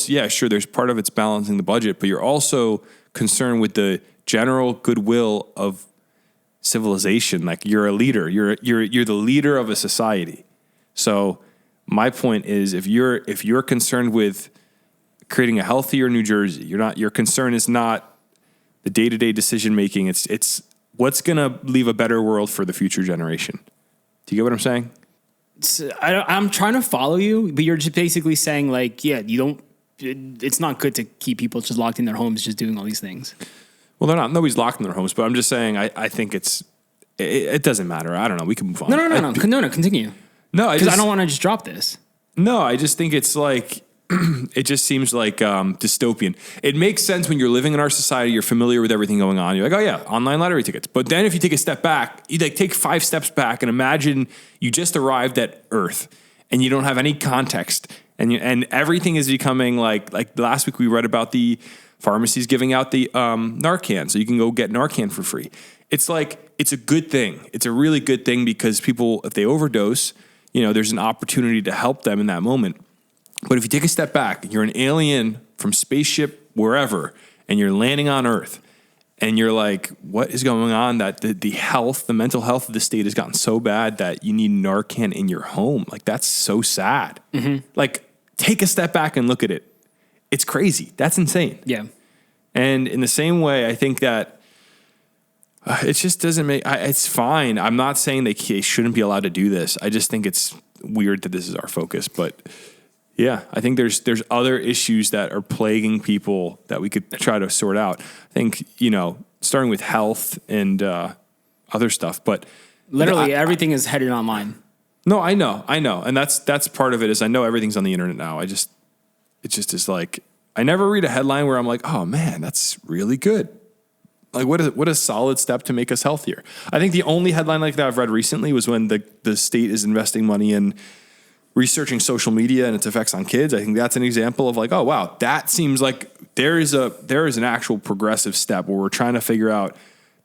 yeah, sure, there's part of it's balancing the budget, but you're also concerned with the general goodwill of civilization. Like you're a leader. You're the leader of a society. So my point is, if you're concerned with creating a healthier New Jersey, your concern is not the day-to-day decision making. It's what's going to leave a better world for the future generation. Do you get what I'm saying? I'm trying to follow you, but you're just basically saying like, yeah, it's not good to keep people just locked in their homes, just doing all these things. Well, nobody's locked in their homes, but I'm just saying, I think it doesn't matter. I don't know. We can move on. No, continue. No, because I don't want to just drop this. No, I just think it's like, it just seems like dystopian. It makes sense when you're living in our society, you're familiar with everything going on. You're like, oh yeah, online lottery tickets. But then if you take a step back, you like take 5 steps back and imagine you just arrived at Earth and you don't have any context, and everything is becoming like last week we read about the pharmacies giving out the Narcan, so you can go get Narcan for free. It's like, it's a good thing. It's a really good thing because people, if they overdose, there's an opportunity to help them in that moment. But if you take a step back, you're an alien from spaceship wherever, and you're landing on Earth, and you're like, what is going on? That the mental health of the state has gotten so bad that you need Narcan in your home. Like, that's so sad. Mm-hmm. Like, take a step back and look at it. It's crazy. That's insane. Yeah. And in the same way, I think that it just doesn't make, it's fine. I'm not saying they shouldn't be allowed to do this. I just think it's weird that this is our focus. But yeah, I think there's other issues that are plaguing people that we could try to sort out. I think, starting with health and other stuff, but literally everything is headed online. No, I know. And that's part of it is I know everything's on the internet now. It just is like, I never read a headline where I'm like, oh man, that's really good. Like what a solid step to make us healthier. I think the only headline like that I've read recently was when the state is investing money in researching social media and its effects on kids. I think that's an example of like, oh wow, that seems like there is an actual progressive step where we're trying to figure out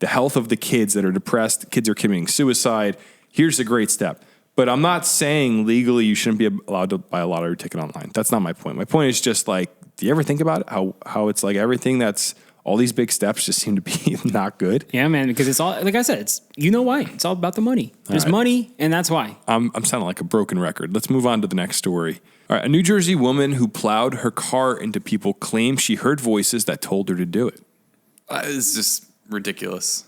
the health of the kids that are depressed. Kids are committing suicide. Here's a great step. But I'm not saying legally you shouldn't be allowed to buy a lottery ticket online. That's not my point. My point is just like, do you ever think about it? How it's like everything that's all these big steps just seem to be not good. Yeah, man, because it's all, like I said, it's, why. It's all about the money. There's money, and that's why. I'm sounding like a broken record. Let's move on to the next story. All right, a New Jersey woman who plowed her car into people claims she heard voices that told her to do it. It's just ridiculous.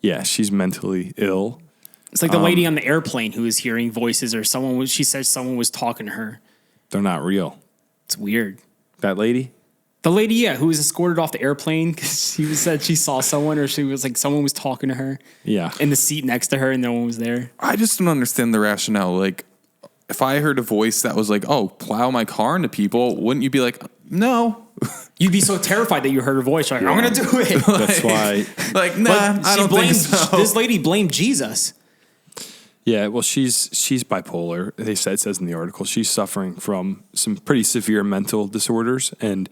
Yeah, she's mentally ill. It's like the lady on the airplane who was hearing voices, or she said someone was talking to her. They're not real. It's weird. That lady? The lady, yeah, who was escorted off the airplane because she said she saw someone, or she was like, someone was talking to her. Yeah. In the seat next to her and no one was there. I just don't understand the rationale. Like, if I heard a voice that was like, oh, plow my car into people, wouldn't you be like, no? You'd be so terrified that you heard her voice. Like, I'm going to do it. That's why. Like, nah, I don't think so. This lady blamed Jesus. Yeah, well, she's bipolar. It says in the article, she's suffering from some pretty severe mental disorders, and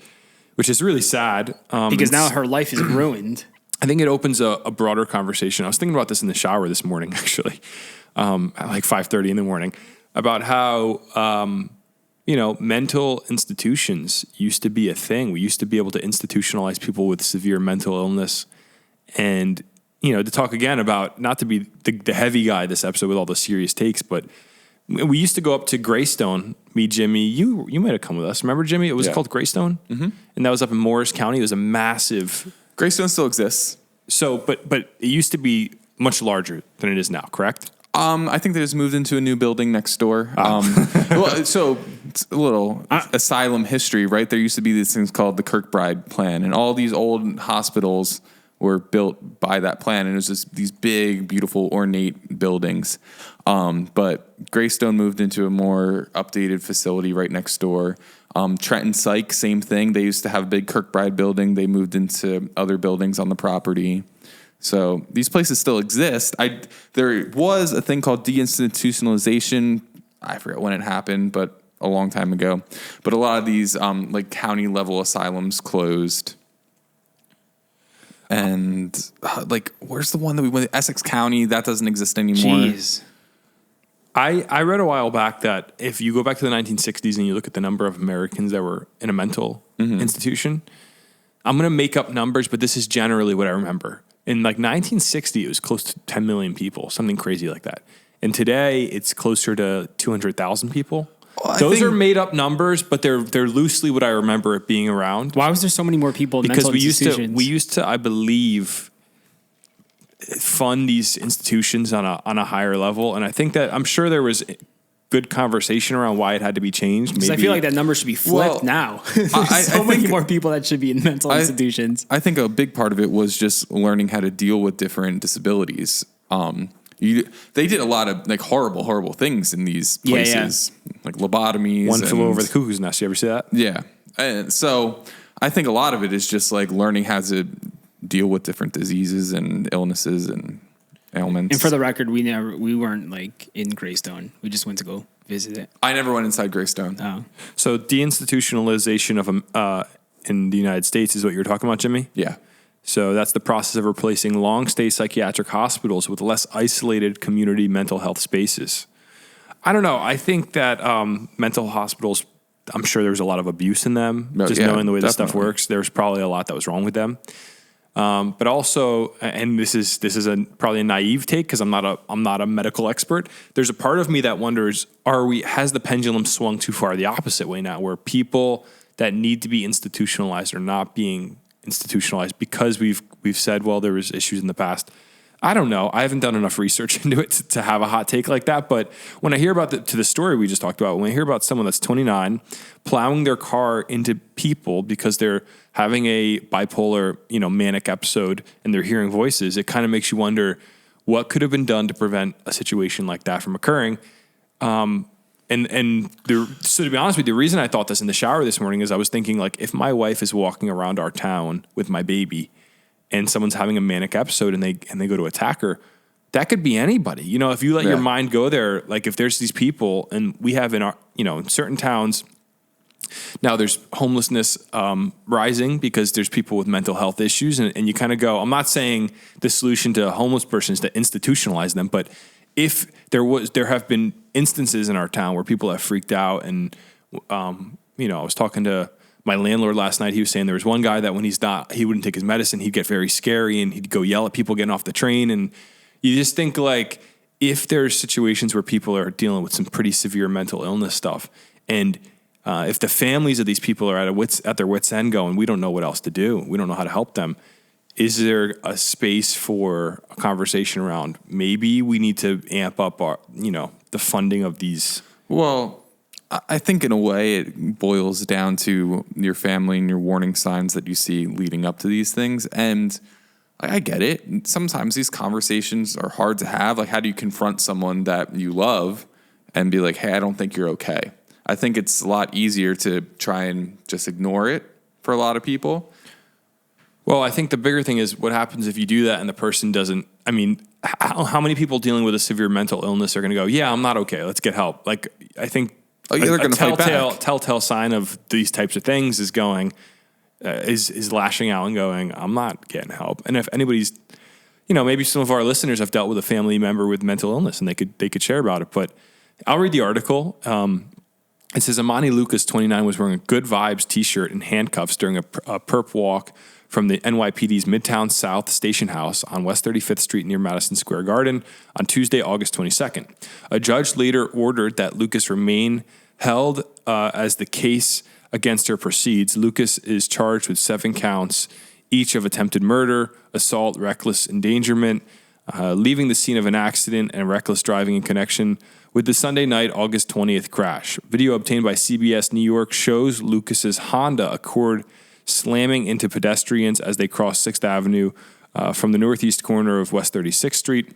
which is really sad. Because now her life is ruined. I think it opens a broader conversation. I was thinking about this in the shower this morning, actually, at like 5:30 in the morning, about how, mental institutions used to be a thing. We used to be able to institutionalize people with severe mental illness. And, to talk again about, not to be the heavy guy this episode with all the serious takes, but we used to go up to Greystone. Me, Jimmy, you might have come with us. Remember, Jimmy? It was called Greystone, and that was up in Morris County. It was a massive. Greystone still exists. So, but it used to be much larger than it is now. Correct? I think they just moved into a new building next door. Well, so it's a little asylum history, right? There used to be these things called the Kirkbride Plan, and all these old hospitals were built by that plan, and it was just these big, beautiful, ornate buildings. But Greystone moved into a more updated facility right next door. Trenton Psych, same thing. They used to have a big Kirkbride building. They moved into other buildings on the property. So these places still exist. There was a thing called deinstitutionalization. I forget when it happened, but a long time ago. But a lot of these like county level asylums closed. And like, where's the one that we went? Essex County, that doesn't exist anymore. Jeez. I read a while back that if you go back to the 1960s and you look at the number of Americans that were in a mental institution, I'm going to make up numbers, but this is generally what I remember. In like 1960, it was close to 10 million people, something crazy like that. And today, it's closer to 200,000 people. Well, those are made up numbers, but they're loosely what I remember it being around. Why was there so many more people in because mental institutions? we used to, I believe, fund these institutions on a higher level, and I think that I'm sure there was good conversation around why it had to be changed. Maybe I feel like that number should be flipped now. There's so many more people that should be in mental institutions. I think a big part of it was just learning how to deal with different disabilities. They did a lot of like horrible things in these places, like lobotomies. One flew over the cuckoo's nest. You ever see that? Yeah. And so I think a lot of it is just like learning how to deal with different diseases and illnesses and ailments. And for the record, we weren't like in Greystone. We just went to go visit it. I never went inside Greystone. Oh. So deinstitutionalization of in the United States is what you're talking about, Jimmy? Yeah. So that's the process of replacing long-stay psychiatric hospitals with less isolated community mental health spaces. I don't know. I think that mental hospitals, I'm sure there's a lot of abuse in them. Knowing the way this stuff works, there's probably a lot that was wrong with them. But also, and this is probably a naive take because I'm not a medical expert. There's a part of me that wonders: has the pendulum swung too far the opposite way now, where people that need to be institutionalized are not being institutionalized because we've said, well, there was issues in the past. I don't know. I haven't done enough research into it to have a hot take like that. But when I hear about the story we just talked about, when I hear about someone that's 29 plowing their car into people because they're having a bipolar, manic episode and they're hearing voices, it kind of makes you wonder what could have been done to prevent a situation like that from occurring. So to be honest with you, the reason I thought this in the shower this morning is I was thinking, like, if my wife is walking around our town with my baby and someone's having a manic episode and they go to attack her, that could be anybody. If you let your mind go there, like if there's these people, and we have in our, in certain towns, now there's homelessness rising because there's people with mental health issues, and you kind of go, I'm not saying the solution to a homeless person is to institutionalize them, but if there have been instances in our town where people have freaked out, and I was talking to my landlord last night. He was saying there was one guy that when he wouldn't take his medicine, he'd get very scary and he'd go yell at people getting off the train. And you just think, like, if there's situations where people are dealing with some pretty severe mental illness stuff, and if the families of these people are at their wits' end going, we don't know what else to do, we don't know how to help them, is there a space for a conversation around maybe we need to amp up our, the funding of these? Well, I think in a way it boils down to your family and your warning signs that you see leading up to these things. And I get it. Sometimes these conversations are hard to have. Like, how do you confront someone that you love and be like, hey, I don't think you're okay? I think it's a lot easier to try and just ignore it for a lot of people. Well, I think the bigger thing is what happens if you do that and the person doesn't. I mean, how many people dealing with a severe mental illness are going to go, yeah, I'm not okay, let's get help? Like, I think they're going to fight back. Telltale sign of these types of things is going, is lashing out and going, I'm not getting help. And if anybody's, maybe some of our listeners have dealt with a family member with mental illness and they could share about it. But I'll read the article. It says Amani Lucas, 29, was wearing a Good Vibes t-shirt and handcuffs during a perp walk from the NYPD's Midtown South Station House on West 35th Street near Madison Square Garden on Tuesday, August 22nd. A judge later ordered that Lucas remain held as the case against her proceeds. Lucas is charged with 7 counts, each of attempted murder, assault, reckless endangerment, leaving the scene of an accident and reckless driving in connection with the Sunday night, August 20th crash. Video obtained by CBS New York shows Lucas's Honda Accord slamming into pedestrians as they crossed 6th Avenue from the northeast corner of West 36th Street.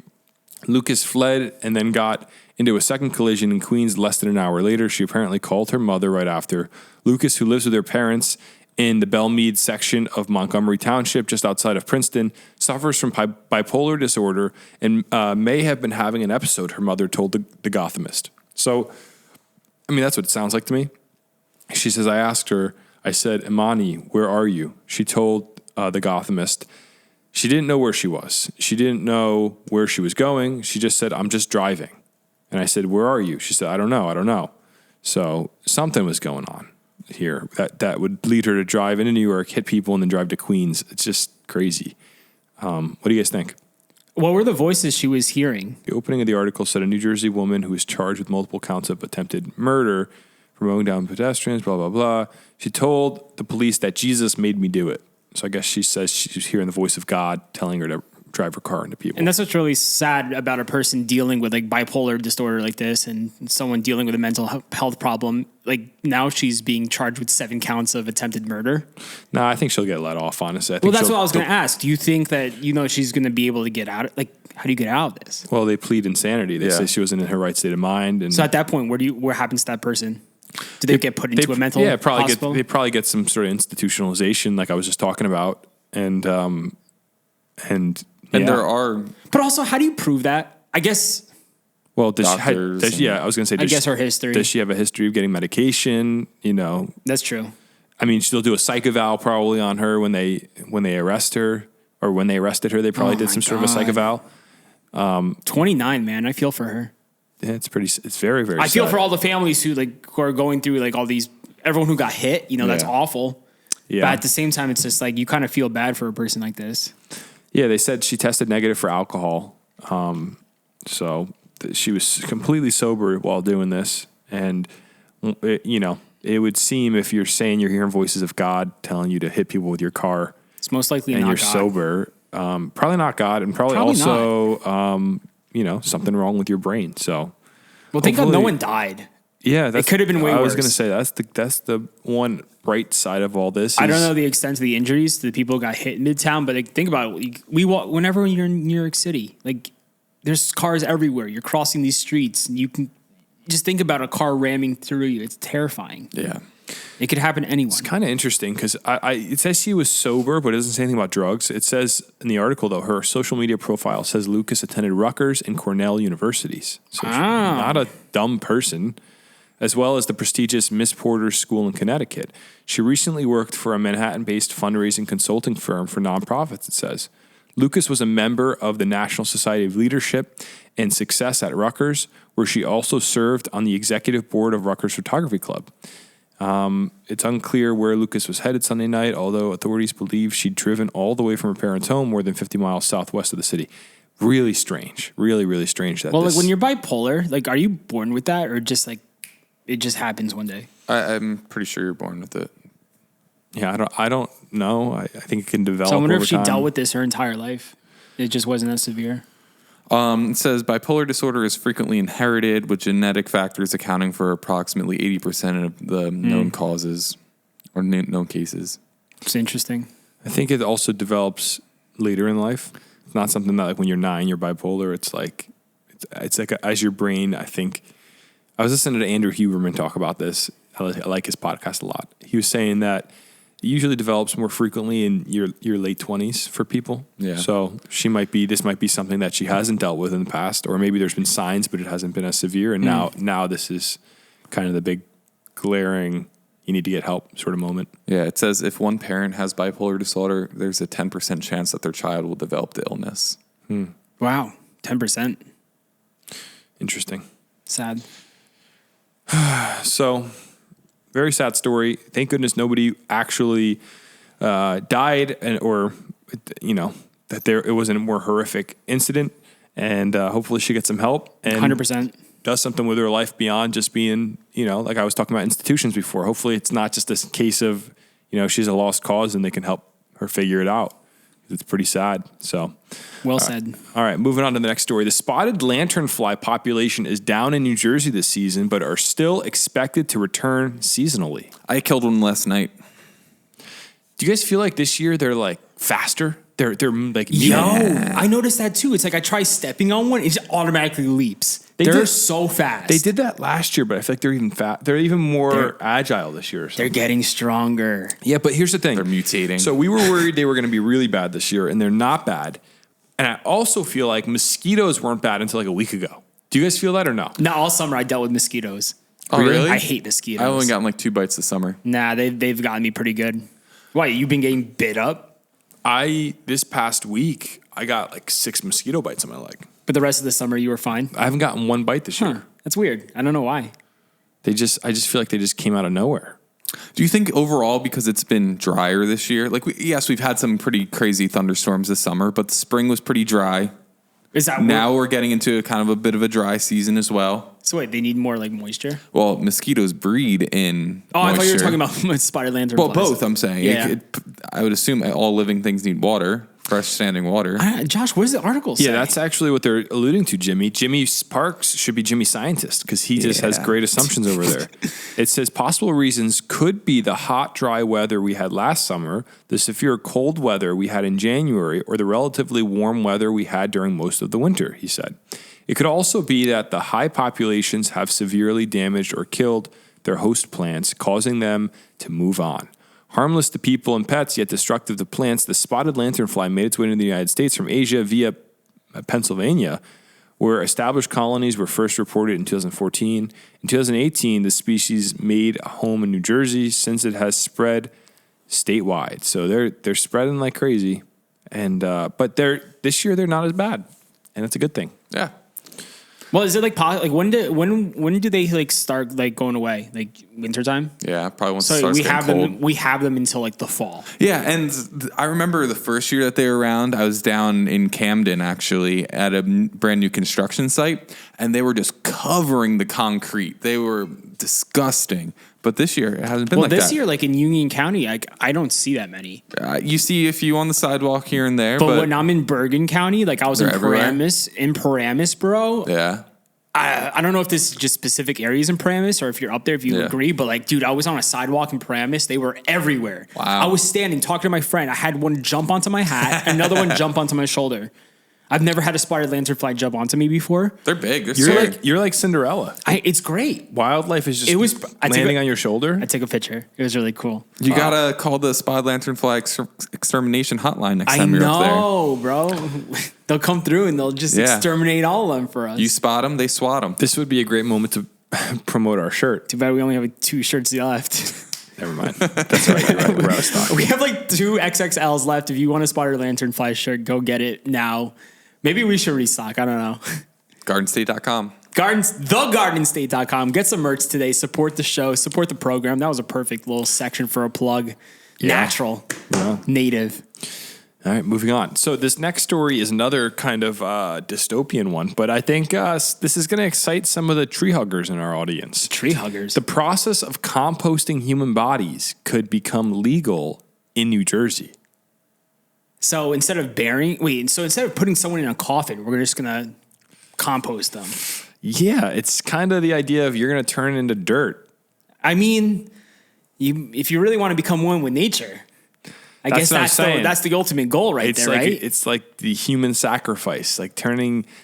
Lucas fled and then got into a second collision in Queens less than an hour later. She apparently called her mother right after. Lucas, who lives with her parents in the Belmead section of Montgomery Township, just outside of Princeton, suffers from bipolar disorder and may have been having an episode, her mother told the Gothamist. So, I mean, that's what it sounds like to me. She says, I asked her, I said, Imani, where are you? She told the Gothamist she didn't know where she was. She didn't know where she was going. She just said, I'm just driving. And I said, where are you? She said, I don't know. So something was going on here that would lead her to drive into New York, hit people, and then drive to Queens. It's just crazy. What do you guys think? What were the voices she was hearing? The opening of the article said a New Jersey woman who was charged with multiple counts of attempted murder for mowing down pedestrians, blah, blah, blah. She told the police that Jesus made me do it. So I guess she says she's hearing the voice of God telling her to drive her car into people. And that's what's really sad about a person dealing with like bipolar disorder like this and someone dealing with a mental health problem. Like now she's being charged with 7 counts of attempted murder. No, I think she'll get let off, honestly. Well, that's what I was going to ask. Do you think that, she's going to be able to get out? Like, how do you get out of this? Well, they plead insanity. They say she wasn't in her right state of mind. And so at that point, what happens to that person? Do they get put into a mental hospital? They probably get some sort of institutionalization, like I was just talking about, and there are. But also, how do you prove that? I guess. Well, I was going to say. I guess her history. Does she have a history of getting medication? That's true. I mean, they'll do a psych eval probably on her when they arrest her, or when they arrested her. They probably did some sort of a psych eval. 29, man. I feel for her. Yeah, it's very, very I feel sad. for all the families who are going through all these, everyone who got hit, that's awful. Yeah. But at the same time, it's just you kind of feel bad for a person like this. Yeah, they said she tested negative for alcohol. So she was completely sober while doing this. And, it would seem if you're saying you're hearing voices of God telling you to hit people with your car. It's most likely and not you're God. Sober. Probably not God. And probably also, something wrong with your brain. So, well, thank God no one died. Yeah, it could have been way worse. I was going to say that's the one bright side of all this. I don't know the extent of the injuries to the people who got hit in Midtown, but think about it. We walk whenever you're in New York City. There's cars everywhere. You're crossing these streets, and you can just think about a car ramming through you. It's terrifying. Yeah. It could happen to anyone. It's kind of interesting because it says she was sober, but it doesn't say anything about drugs. It says in the article, though, her social media profile says Lucas attended Rutgers and Cornell universities. So she's not a dumb person, as well as the prestigious Miss Porter's School in Connecticut. She recently worked for a Manhattan-based fundraising consulting firm for nonprofits, it says. Lucas was a member of the National Society of Leadership and Success at Rutgers, where she also served on the executive board of Rutgers Photography Club. It's unclear where Lucas was headed Sunday night, although authorities believe she'd driven all the way from her parents' home more than 50 miles southwest of the city. Really strange. Really, really strange. That when you're bipolar, are you born with that or just it just happens one day? I'm pretty sure you're born with it. Yeah, I don't know. I think it can develop. So I wonder if she time. dealt with this her entire life. It just wasn't as severe. It says bipolar disorder is frequently inherited, with genetic factors accounting for approximately 80% of the known causes or known cases. It's interesting. I think it also develops later in life. It's not something that when you're 9, you're bipolar. It's like as your brain. I think I was listening to Andrew Huberman talk about this. I like his podcast a lot. He was saying that it usually develops more frequently in your late 20s for people. Yeah. So this might be something that she hasn't dealt with in the past, or maybe there's been signs, but it hasn't been as severe. And now this is kind of the big glaring, you need to get help sort of moment. Yeah. It says if one parent has bipolar disorder, there's a 10% chance that their child will develop the illness. Wow. 10%. Interesting. Sad. So, very sad story. Thank goodness nobody actually died, that it wasn't a more horrific incident. And hopefully she gets some help and 100% does something with her life beyond just being, like I was talking about institutions before. Hopefully it's not just this case of, she's a lost cause and they can help her figure it out. It's pretty sad. So, Well said. all right, moving on to the next story. The spotted lanternfly population is down in New Jersey this season, but are still expected to return seasonally. I killed one last night. Do you guys feel like this year they're like faster? They're like I noticed that too. It's like I try stepping on one, it just automatically leaps. They're so fast. They did that last year, but I feel like they're even They're even more agile this year. Or something. They're getting stronger. Yeah, but here's the thing. They're mutating. So we were worried they were going to be really bad this year, and they're not bad. And I also feel like mosquitoes weren't bad until like a week ago. Do you guys feel that or no? Not all summer I dealt with mosquitoes. Oh, really? I hate mosquitoes. I've only gotten like 2 bites this summer. Nah, they've gotten me pretty good. Why, you've been getting bit up? This past week, I got like 6 mosquito bites on my leg. But the rest of the summer you were fine? I haven't gotten 1 bite this year. That's weird. I don't know why. I just feel like they just came out of nowhere. Do you think overall, because it's been drier this year, like yes, we've had some pretty crazy thunderstorms this summer, but the spring was pretty dry. Is that Now we're getting into kind of a bit of a dry season as well. So wait, they need more like moisture? Well, mosquitoes breed in Oh, I thought you were moisture. talking about spotted lanternflies. Well, both, I'm saying. Yeah. I would assume all living things need water, fresh standing water. Josh, what does the article say? Yeah, that's actually what they're alluding to, Jimmy. Jimmy Sparks should be Jimmy Scientist because he just has great assumptions over there. It says possible reasons could be the hot, dry weather we had last summer, the severe cold weather we had in January, or the relatively warm weather we had during most of the winter, he said. It could also be that the high populations have severely damaged or killed their host plants, causing them to move on. Harmless to people and pets, yet destructive to plants, the spotted lanternfly made its way into the United States from Asia via Pennsylvania, where established colonies were first reported in 2014. In 2018, the species made a home in New Jersey since it has spread statewide. So they're spreading like crazy, and but this year they're not as bad, and it's a good thing. Yeah. Well, is it like when do they like start like going away? Like wintertime? Yeah, probably once it So starts we getting have cold. them. We have them until like the fall. Yeah, and I remember the first year that they were around, I was down in Camden actually at a brand new construction site, and they were just covering the concrete. They were disgusting. But this year, it hasn't been like that. Well, this year, like in Union County, I don't see that many. You see a few on the sidewalk here and there. But But when I'm in Bergen County, like I was in They're everywhere. Paramus, bro. yeah. I don't know if this is just specific areas in Paramus or if you're up there, if you Yeah. agree, but like, dude, I was on a sidewalk in Paramus. They were everywhere. Wow. I was standing, talking to my friend. I had one jump onto my hat, another one jump onto my shoulder. I've never had a spotted lanternfly jump onto me before. They're big. They're You're sick. like you're like Cinderella. It's great. Wildlife is just I took landing a- on your shoulder. I took a picture. It was really cool. You gotta call the spotted lanternfly extermination hotline next time you're up there. I know, bro. They'll come through and they'll just Yeah. exterminate all of them for us. You spot them, they swat them. This would be a great moment to promote our shirt. Too bad we only have like 2 shirts left. Never mind. That's right. You're right. We're out of stock. We have like 2 XXLs left. If you want a spotted lanternfly shirt, go get it now. Maybe we should restock. I don't know. Gardenstate.com. Thegardenstate.com. Get some merch today. Support the show. Support the program. That was a perfect little section for a plug. Yeah. Natural. Yeah. Native. All right, moving on. So this next story is another kind of dystopian one, but I think this is going to excite some of the tree huggers in our audience. Tree huggers. The process of composting human bodies could become legal in New Jersey. So instead of putting someone in a coffin, we're just going to compost them. Yeah, it's kind of the idea of you're going to turn into dirt. I mean, if you really want to become one with nature, I guess what I'm saying. that's the ultimate goal right It's there, like right? it's like the human sacrifice, like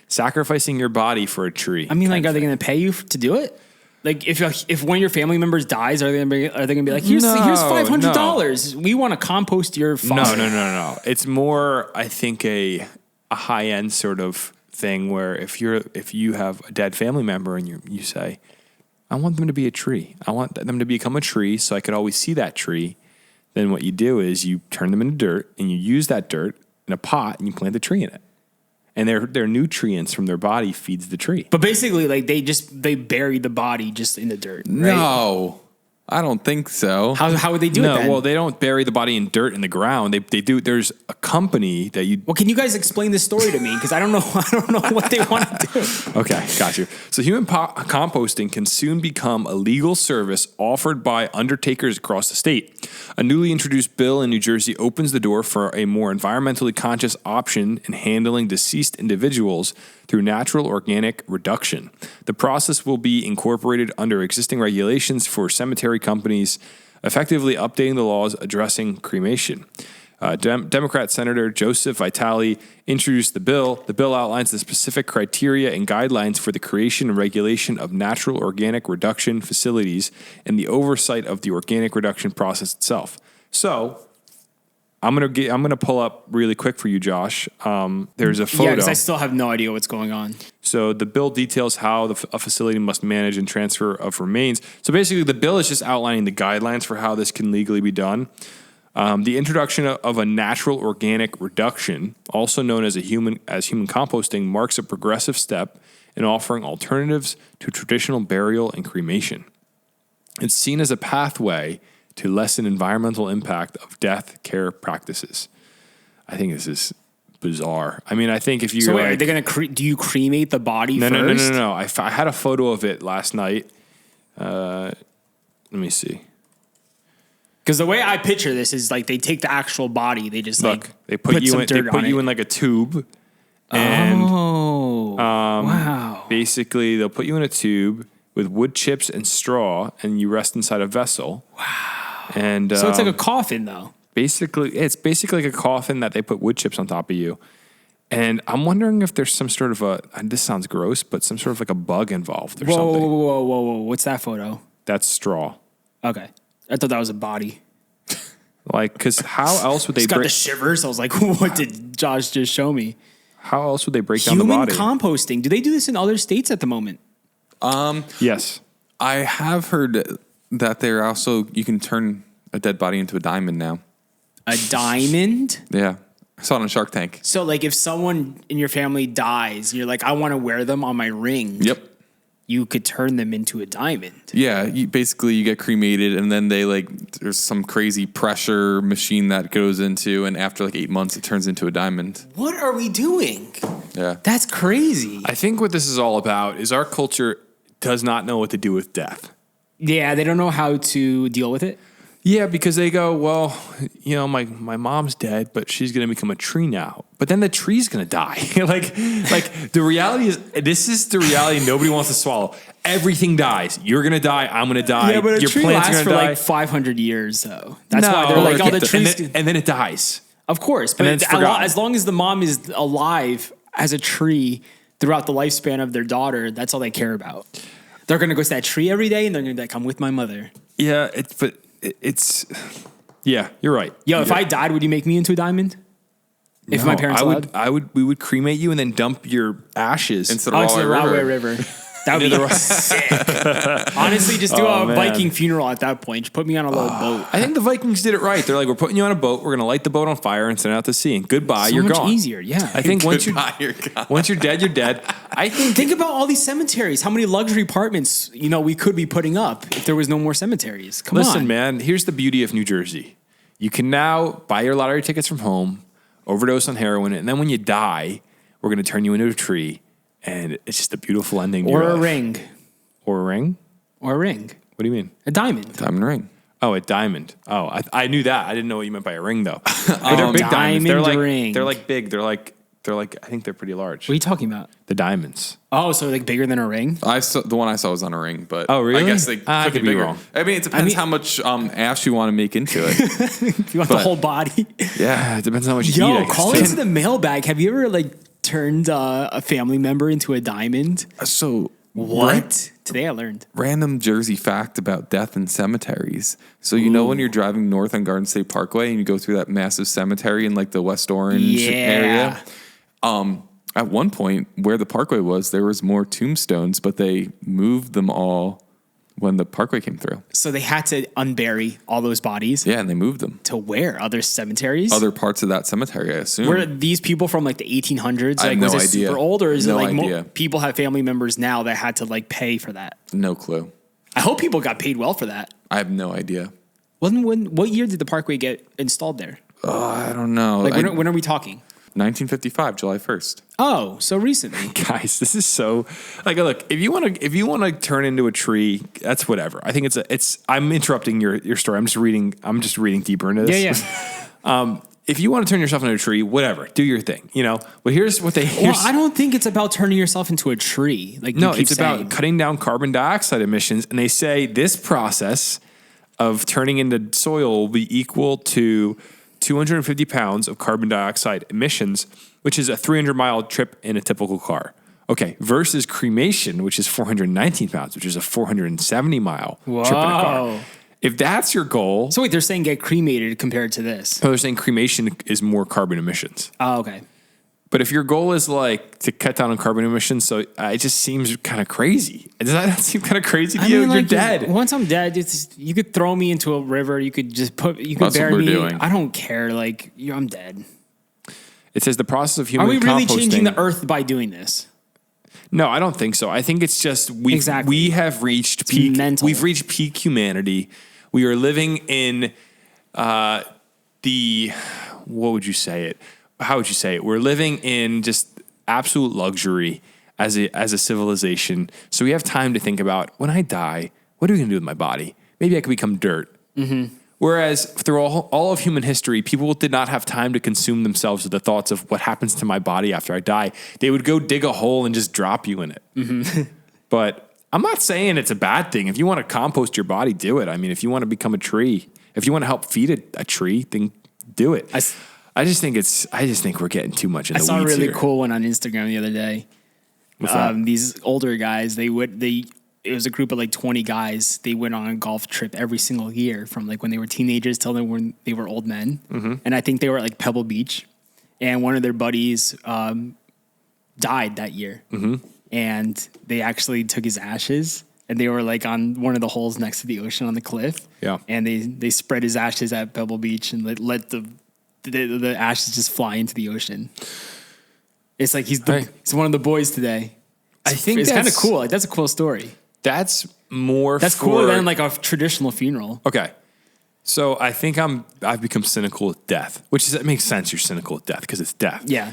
sacrificing your body for a tree. I mean, like, are they going to pay you to do it? Like, if one of your family members dies, are they going to be like, here's $500. We want to compost your father. No. It's more, I think, a high end sort of thing where if you have a dead family member and you say, I want them to be a tree. I want them to become a tree so I could always see that tree. Then what you do is you turn them into dirt and you use that dirt in a pot and you plant the tree in it. And their nutrients from their body feeds the tree. But basically, like, they bury the body just in the dirt. Right? No. I don't think so. How would they do it No, then? well, they don't bury the body in dirt in the ground. They do. There's a company that you. Well, can you guys explain this story to me? Because I don't know what they want to do. Okay, got you. So human composting can soon become a legal service offered by undertakers across the state. A newly introduced bill in New Jersey opens the door for a more environmentally conscious option in handling deceased individuals through natural organic reduction. The process will be incorporated under existing regulations for cemetery companies, effectively updating the laws addressing cremation. Democrat Senator Joseph Vitale introduced the bill. The bill outlines the specific criteria and guidelines for the creation and regulation of natural organic reduction facilities and the oversight of the organic reduction process itself. So, I'm gonna pull up really quick for you, Josh. There's a photo. Yeah, because I still have no idea what's going on. So the bill details how a facility must manage and transfer of remains. So basically, the bill is just outlining the guidelines for how this can legally be done. The introduction of a natural organic reduction, also known as human composting, marks a progressive step in offering alternatives to traditional burial and cremation. It's seen as a pathway to lessen environmental impact of death care practices. I think this is bizarre. I mean, I think if you So wait, are they going to do you cremate the body first? No. I had a photo of it last night. Let me see. Because the way I picture this is like they take the actual body, they just They put you in like a tube, and wow. basically they'll put you in a tube with wood chips and straw, and you rest inside a vessel. Wow. And So it's like a coffin, though. It's basically like a coffin that they put wood chips on top of you. And I'm wondering if there's some sort of this sounds gross, but some sort of like a bug involved or something. Whoa. What's that photo? That's straw. Okay. I thought that was a body. Like, because how else would they It's got break? the shivers. I was like, what did Josh just show me? How else would they break down the Human body? composting. Do they do this in other states at the moment? Yes. I have heard that they're also, you can turn a dead body into a diamond now. A diamond? Yeah. I saw it on Shark Tank. So, like, if someone in your family dies, you're like, I want to wear them on my ring. Yep. You could turn them into a diamond. Yeah, you get cremated, and then there's some crazy pressure machine that goes into, and after 8 months, it turns into a diamond. What are we doing? Yeah. That's crazy. I think what this is all about is our culture does not know what to do with death. Yeah, they don't know how to deal with it. Yeah, because they go, well, my mom's dead, but she's going to become a tree now. But then the tree's going to die. like the reality is, this is the reality nobody wants to swallow. Everything dies. You're going to die. I'm going to die. Yeah, but your tree plants lasts are going to die. for 500 years, though. That's why they're like, the trees. And then it dies. Of course, but then it's forgotten. as long as the mom is alive as a tree throughout the lifespan of their daughter, that's all they care about. They're going to go to that tree every day, and they're going to be like, I'm with my mother. Yeah, yeah, you're right. Yo, if I died, would you make me into a diamond? If my parents allowed? We would cremate you and then dump your ashes Instead of Into the Wawa Wawa River. River. That would be sick. Honestly, just do a Viking funeral at that point. Just put me on a little boat. I think the Vikings did it right. They're like, we're putting you on a boat. We're going to light the boat on fire and send it out to sea. And goodbye, So you're much gone. easier, yeah. I think once you're gone. once you're dead, you're dead. I Think about all these cemeteries. How many luxury apartments, we could be putting up if there was no more cemeteries. Come on. Listen, man, here's the beauty of New Jersey. You can now buy your lottery tickets from home, overdose on heroin, and then when you die, we're going to turn you into a tree. And it's just a beautiful ending to Or your a life. ring. Or a ring? Or a ring. What do you mean? A diamond. Diamond ring. Oh, a diamond. Oh, I knew that. I didn't know what you meant by a ring, though. But they're big diamonds. They're diamond ring. They're like big. They're like I think they're pretty large. What are you talking about? The diamonds. Oh, so like bigger than a ring? The one I saw was on a ring, but Oh, really? I guess they I could could be be bigger. wrong. I mean, it depends how much ash you want to make into it. You want the whole body? Yeah, it depends on how much you eat. Yo, I guess. call into the mailbag. Have you ever turned a family member into a diamond? So What? Today I learned. random Jersey fact about death in cemeteries. So when you're driving north on Garden State Parkway and you go through that massive cemetery in the West Orange area. At one point where the parkway was, there was more tombstones, but they moved them all when the parkway came through. So they had to unbury all those bodies. Yeah, and they moved them. To where? Other cemeteries? Other parts of that cemetery, I assume. Were these people from the 1800s? I have no was it idea. super old, or is No it idea. people have family members now that had to pay for that? No clue. I hope people got paid well for that. I have no idea. What year did the parkway get installed there? I don't know. Like when are we talking? 1955, July 1st. Oh, so recently. Guys, this is so like look, if you want to turn into a tree, that's whatever. I think I'm interrupting your story. I'm just reading deeper into this. Yeah. If you want to turn yourself into a tree, whatever, do your thing, But here's what I don't think it's about turning yourself into a tree. Like no, you keep it's saying. about cutting down carbon dioxide emissions. And they say this process of turning into soil will be equal to 250 pounds of carbon dioxide emissions, which is a 300-mile trip in a typical car. Okay, versus cremation, which is 419 pounds, which is a 470-mile trip in a car. If that's your goal... So wait, they're saying get cremated compared to this? No, they're saying cremation is more carbon emissions. Oh, okay. But if your goal is like to cut down on carbon emissions, so it just seems kind of crazy. Does that not seem kind of crazy to you? You're like, dead. Once I'm dead, you could throw me into a river. You could just That's bury what we're me. doing. I don't care. Like I'm dead. It says the process of human Are we really composting. changing the earth by doing this? No, I don't think so. I think it's just Exactly. we have reached peak. mental. We've reached peak humanity. We are living in what would you say it? How would you say it? We're living in just absolute luxury as a civilization. So we have time to think about when I die, what are we going to do with my body? Maybe I could become dirt. Mm-hmm. Whereas through all of human history, people did not have time to consume themselves with the thoughts of what happens to my body after I die. They would go dig a hole and just drop you in it. Mm-hmm. But I'm not saying it's a bad thing. If you want to compost your body, do it. I mean, if you want to become a tree, if you want to help feed a tree, then do it. I just think we're getting too much in the weeds. I saw a really here. cool one on Instagram the other day. What's that? These older guys, it was a group of like 20 guys. They went on a golf trip every single year from like when they were teenagers till when they were old men. Mm-hmm. And I think they were at like Pebble Beach, and one of their buddies died that year. Mm-hmm. And they actually took his ashes, and they were like on one of the holes next to the ocean on the cliff. Yeah. And they spread his ashes at Pebble Beach and let the ashes just fly into the ocean. It's like he's one of the boys today. I think it's kind of that's cool. Like that's a cool story. That's cooler than like a traditional funeral. Okay. So I think I've become cynical with death, it makes sense. You're cynical with death because it's death. Yeah.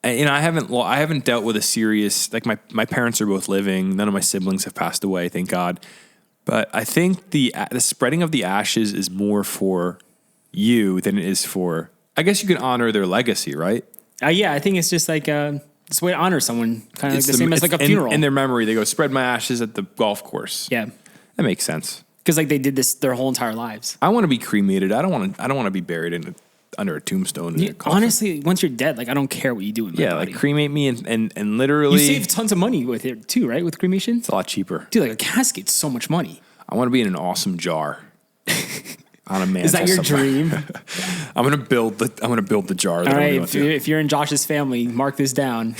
And I haven't dealt with a serious, like my parents are both living. None of my siblings have passed away, thank God. But I think the spreading of the ashes is more for you than it is for, I guess you can honor their legacy, right? Yeah, I think it's just like it's a way to honor someone, kind of like the same as like a funeral. In their memory, they go spread my ashes at the golf course. Yeah, that makes sense. Because like they did this their whole entire lives. I want to be cremated. I don't want to be buried under a tombstone. Honestly, once you're dead, like I don't care what you do with my body. Like cremate me and literally you save tons of money with it too, right? With cremation, it's a lot cheaper. Dude, like a casket's so much money. I want to be in an awesome jar. On a mantle. Is that your dream? I'm gonna build the jar. All right, if you're in Josh's family, mark this down.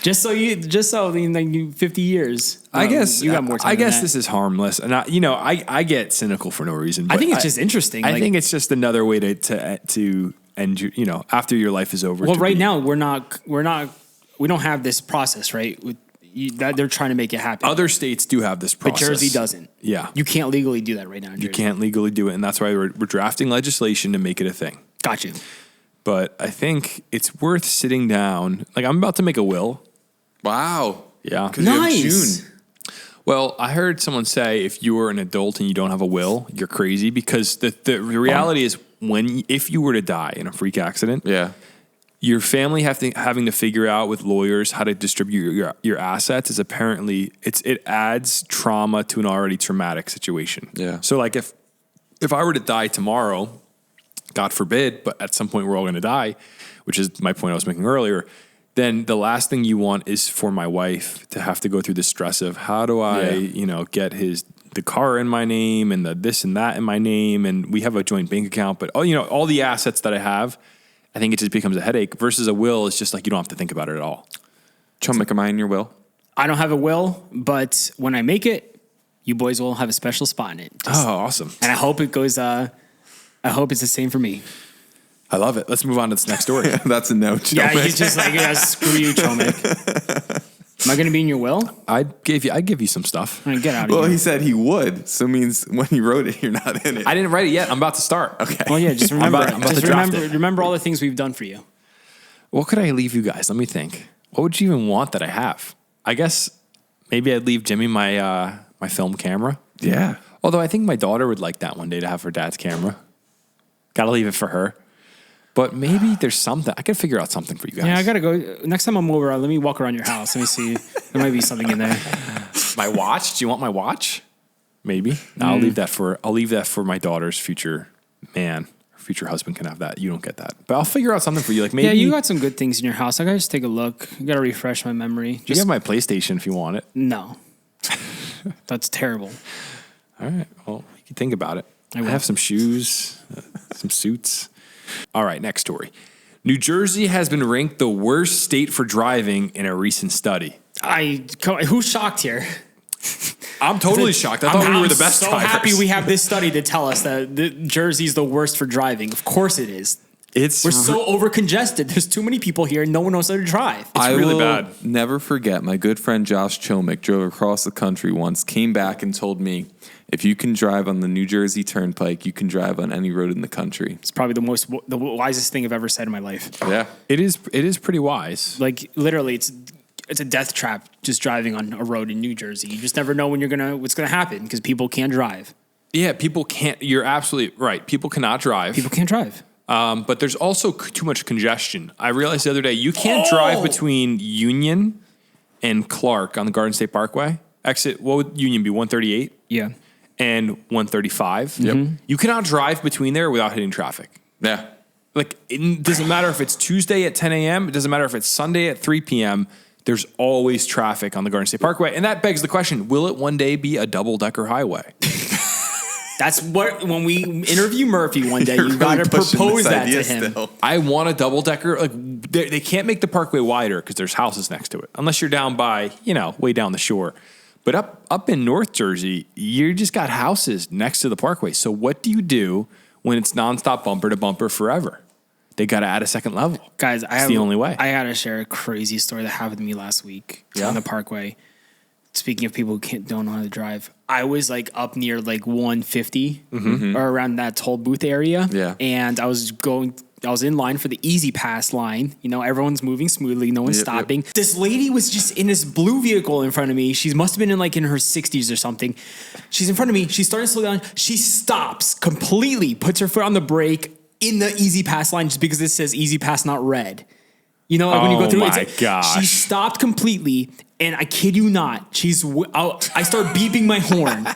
just so in 50 years. I guess you got more time. I guess this is harmless, and I get cynical for no reason. I think it's just interesting. I think it's just another way to end. After your life is over. Well, right now we don't have this process, right? That they're trying to make it happen. Other states do have this process. But Jersey doesn't. Yeah. You can't legally do that right now in Jersey. You can't legally do it, and that's why we're drafting legislation to make it a thing. Got you. But I think it's worth sitting down. Like, I'm about to make a will. Wow. Yeah. Nice. Well, I heard someone say if you are an adult and you don't have a will, you're crazy, because the reality is if you were to die in a freak accident, your family having to figure out with lawyers how to distribute your assets is apparently it adds trauma to an already traumatic situation. Yeah. So like if I were to die tomorrow, God forbid, but at some point we're all going to die, which is my point I was making earlier, then the last thing you want is for my wife to have to go through the stress of how do I, get the car in my name and the this and that in my name, and we have a joint bank account, but all the assets that I have. I think it just becomes a headache versus a will is just like you don't have to think about it at all. Chummick, am I in your will? I don't have a will, but when I make it, you boys will have a special spot in it. Awesome. And I hope it goes, I hope it's the same for me. I love it. Let's move on to this next story. That's a no, Chummick. Yeah, he's just like, screw you, Chummick. Am I going to be in your will? I'd give you some stuff. All right, get out of Well, here. he said he would. So it means when he wrote it, you're not in it. I didn't write it yet. I'm about to start. Okay. Well, yeah, just remember. I'm about to draft it. Remember all the things we've done for you. What could I leave you guys? Let me think. What would you even want that I have? I guess maybe I'd leave Jimmy my my film camera. Yeah. Although I think my daughter would like that one day to have her dad's camera. Got to leave it for her. But maybe there's something. I could figure out something for you guys. Yeah, I got to go. Next time I'm over, let me walk around your house. Let me see. There might be something in there. My watch? Do you want my watch? Maybe. No, I'll leave that for my daughter's future man. Her future husband can have that. You don't get that. But I'll figure out something for you. Like maybe Yeah, you got some good things in your house. I got to just take a look. I got to refresh my memory. you have my PlayStation if you want it. No. That's terrible. All right. Well, you can think about it. I will. have some shoes, some suits. All right, next story. New Jersey has been ranked the worst state for driving in a recent study. Who's shocked here? I'm totally shocked. I thought we were the best so drivers. happy we have this study to tell us that Jersey's the worst for driving. Of course it is. We're so over congested. There's too many people here and no one knows how to drive. It's really will bad. Never forget my good friend Josh Chomick drove across the country once, came back and told me, if you can drive on the New Jersey Turnpike, you can drive on any road in the country. It's probably the wisest thing I've ever said in my life. Yeah. It is pretty wise. Like literally it's a death trap just driving on a road in New Jersey. You just never know what's gonna happen because people can't drive. Yeah, people can't. You're absolutely right. People cannot drive. People can't drive. But there's also too much congestion. I realized the other day you can't drive between Union and Clark on the Garden State Parkway. Exit, what would Union be? 138 Yeah. and 135. Yep. You cannot drive between there without hitting traffic. Yeah. Like it doesn't matter if it's Tuesday at 10 a.m. It doesn't matter if it's Sunday at 3 p.m. There's always traffic on the Garden State Parkway, and that begs the question: will it one day be a double-decker highway? That's what, when we interview Murphy one day, you got to propose that to him. Still. I want a double decker. Like they can't make the parkway wider because there's houses next to it, unless you're down by way down the shore. But up in North Jersey, you just got houses next to the parkway. So what do you do when it's nonstop bumper to bumper forever? They got to add a second level. Guys, It's the only way. I got to share a crazy story that happened to me last week on the parkway. Speaking of people who don't know how to drive, I was like up near like 150 or around that toll booth area. Yeah. And I was in line for the Easy Pass line. Everyone's moving smoothly. No one's stopping. Yep. This lady was just in this blue vehicle in front of me. She must have been in her 60s or something. She's in front of me. She's starting to slow down. She stops completely, puts her foot on the brake in the Easy Pass line just because it says Easy Pass, not red. When you go through gosh. she stopped completely, and I kid you not, I start beeping my horn,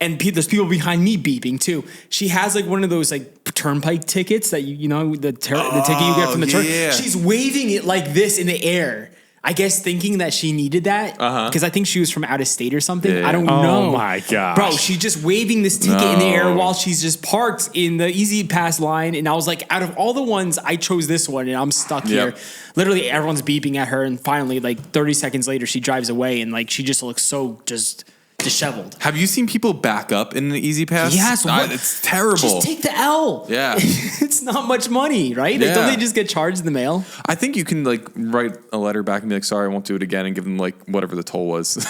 and there's people behind me beeping too. She has like one of those like turnpike tickets that the ticket you get from the turn. Yeah. She's waving it like this in the air. I guess thinking that she needed that because I think she was from out of state or something. Yeah. I don't know. Oh my gosh. Bro, she's just waving this ticket in the air while she's just parked in the Easy Pass line. And I was like, out of all the ones, I chose this one and I'm stuck here. Literally everyone's beeping at her. And finally, like 30 seconds later, she drives away and like she just looks so just disheveled. Have you seen people back up in the Easy Pass? Yes. It's terrible. Just take the L. Yeah. It's not much money, right? Like, don't they just get charged in the mail? I think you can like write a letter back and be like, sorry, I won't do it again, and give them like whatever the toll was.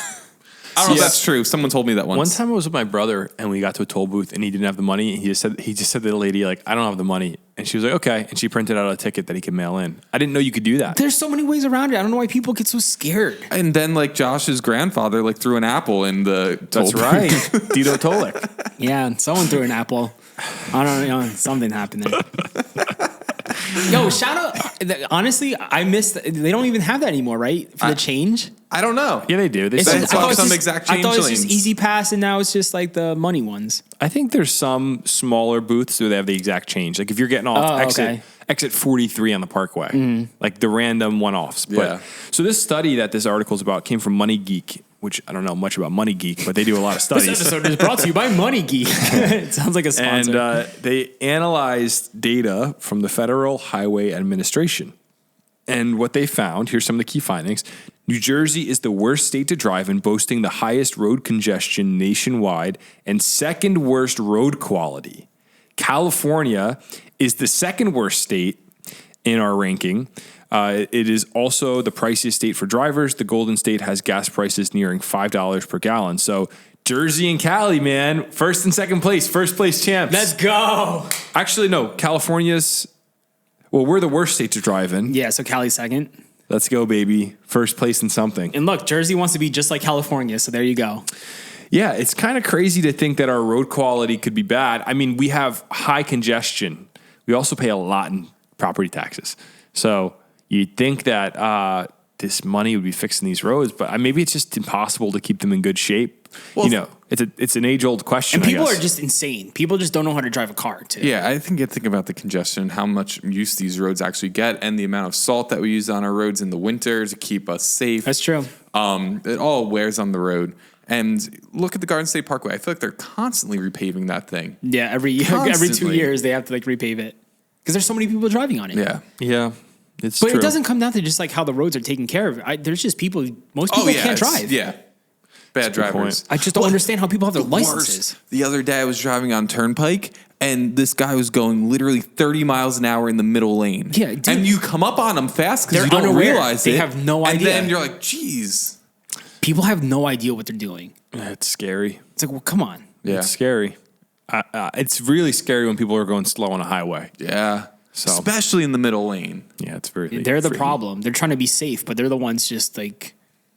I don't know if that's true. Someone told me that once. One time I was with my brother and we got to a toll booth and he didn't have the money. And he just said to the lady, like, I don't have the money. And she was like, okay. And she printed out a ticket that he could mail in. I didn't know you could do that. There's so many ways around it. I don't know why people get so scared. And then like Josh's grandfather like threw an apple in the toll That's booth. right. Dito Tolik. Yeah, someone threw an apple. I don't know. Something happened there. Yo, shout out. Honestly, I missed. They don't even have that anymore, right? For the change? I don't know. Yeah, they do. They It's say just- I I saw thought it's some just- exact I change thought it was just lanes. Easy Pass, and now it's just like the money ones. I think there's some smaller booths where they have the exact change. Like if you're getting off exit 43 on the Parkway, like the random one-offs. But, Yeah. So this study that this article is about came from Money Geek, which I don't know much about Money Geek, but they do a lot of studies. This episode is brought to you by Money Geek. It sounds like a sponsor. And they analyzed data from the Federal Highway Administration. And what they found, here's some of the key findings. New Jersey is the worst state to drive in, boasting the highest road congestion nationwide and second worst road quality. California is the second worst state in our ranking It is also the priciest state for drivers. The Golden State has gas prices nearing $5 per gallon. So Jersey and Cali, man, first and second place, first place champs. Let's go. Actually, no, California's. Well, we're the worst state to drive in. Yeah, so Cali's second. Let's go, baby. First place in something. And look, Jersey wants to be just like California, so there you go. Yeah, it's kind of crazy to think that our road quality could be bad. I mean, we have high congestion. We also pay a lot in property taxes. So you'd think that this money would be fixing these roads, but maybe it's just impossible to keep them in good shape. Well, it's an age-old question. And people are just insane. People just don't know how to drive a car, too. Yeah, I think you think about the congestion, how much use these roads actually get, and the amount of salt that we use on our roads in the winter to keep us safe. That's true. It all wears on the road. And look at the Garden State Parkway. I feel like they're constantly repaving that thing. Yeah, every 2 years they have to repave it because there's so many people driving on it. Yeah. But true. it doesn't come down to just how the roads are taken care of. There's just most people can't drive. Yeah. Bad drivers. I just don't understand how people have their licenses. The other day I was driving on Turnpike and this guy was going literally 30 miles an hour in the middle lane. Yeah, dude. And you come up on them fast because you don't unaware. realize it. They have no idea. And then you're like, geez. People have no idea what they're doing. It's scary. It's like, well, come on. Yeah. It's scary. It's really scary when people are going slow on a highway. Yeah. Especially in the middle lane. Yeah, it's very. They're the problem. They're trying to be safe, but they're the ones just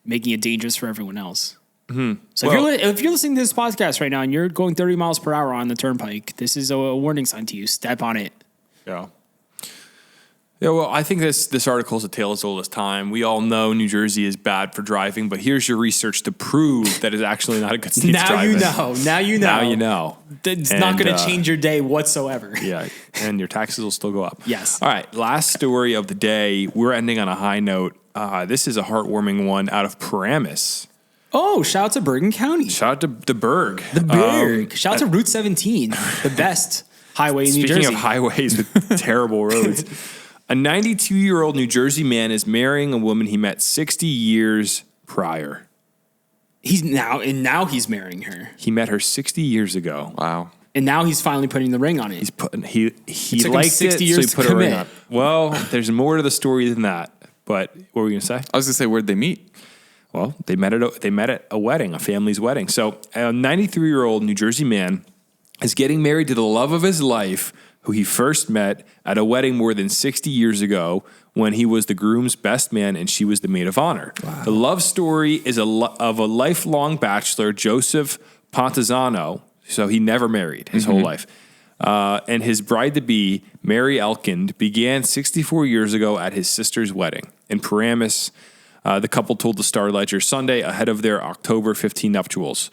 making it dangerous for everyone else. Mm-hmm. So if you're listening to this podcast right now and you're going 30 miles per hour on the turnpike, this is a warning sign to you. Step on it. Yeah. Yeah, well, I think this article is a tale as old as time. We all know New Jersey is bad for driving, but here's your research to prove that it's actually not a good state to drive in. Now you know. Now you know. It's not going to change your day whatsoever. Yeah, and your taxes will still go up. Yes. All right, last story of the day. We're ending on a high note. This is a heartwarming one out of Paramus. Oh, shout out to Bergen County. Shout out to the Berg. The Berg. Shout out to Route 17, the best highway in New Jersey. Speaking of highways with terrible roads. A 92-year-old New Jersey man is marrying a woman he met 60 years prior. Now he's marrying her. He met her 60 years ago. Wow. And now he's finally putting the ring on it. He took him liked 60 it, years so he to put a ring commit. on. Well, there's more to the story than that. But what were we going to say? I was going to say, where'd they meet? Well, they met at a wedding, a family's wedding. So a 93-year-old New Jersey man is getting married to the love of his life, who he first met at a wedding more than 60 years ago when he was the groom's best man and she was the maid of honor. Wow. The love story is of a lifelong bachelor, Joseph Pontezano. So he never married his whole life. And his bride-to-be, Mary Elkind, began 64 years ago at his sister's wedding. In Paramus, the couple told the Star-Ledger Sunday ahead of their October 15 nuptials.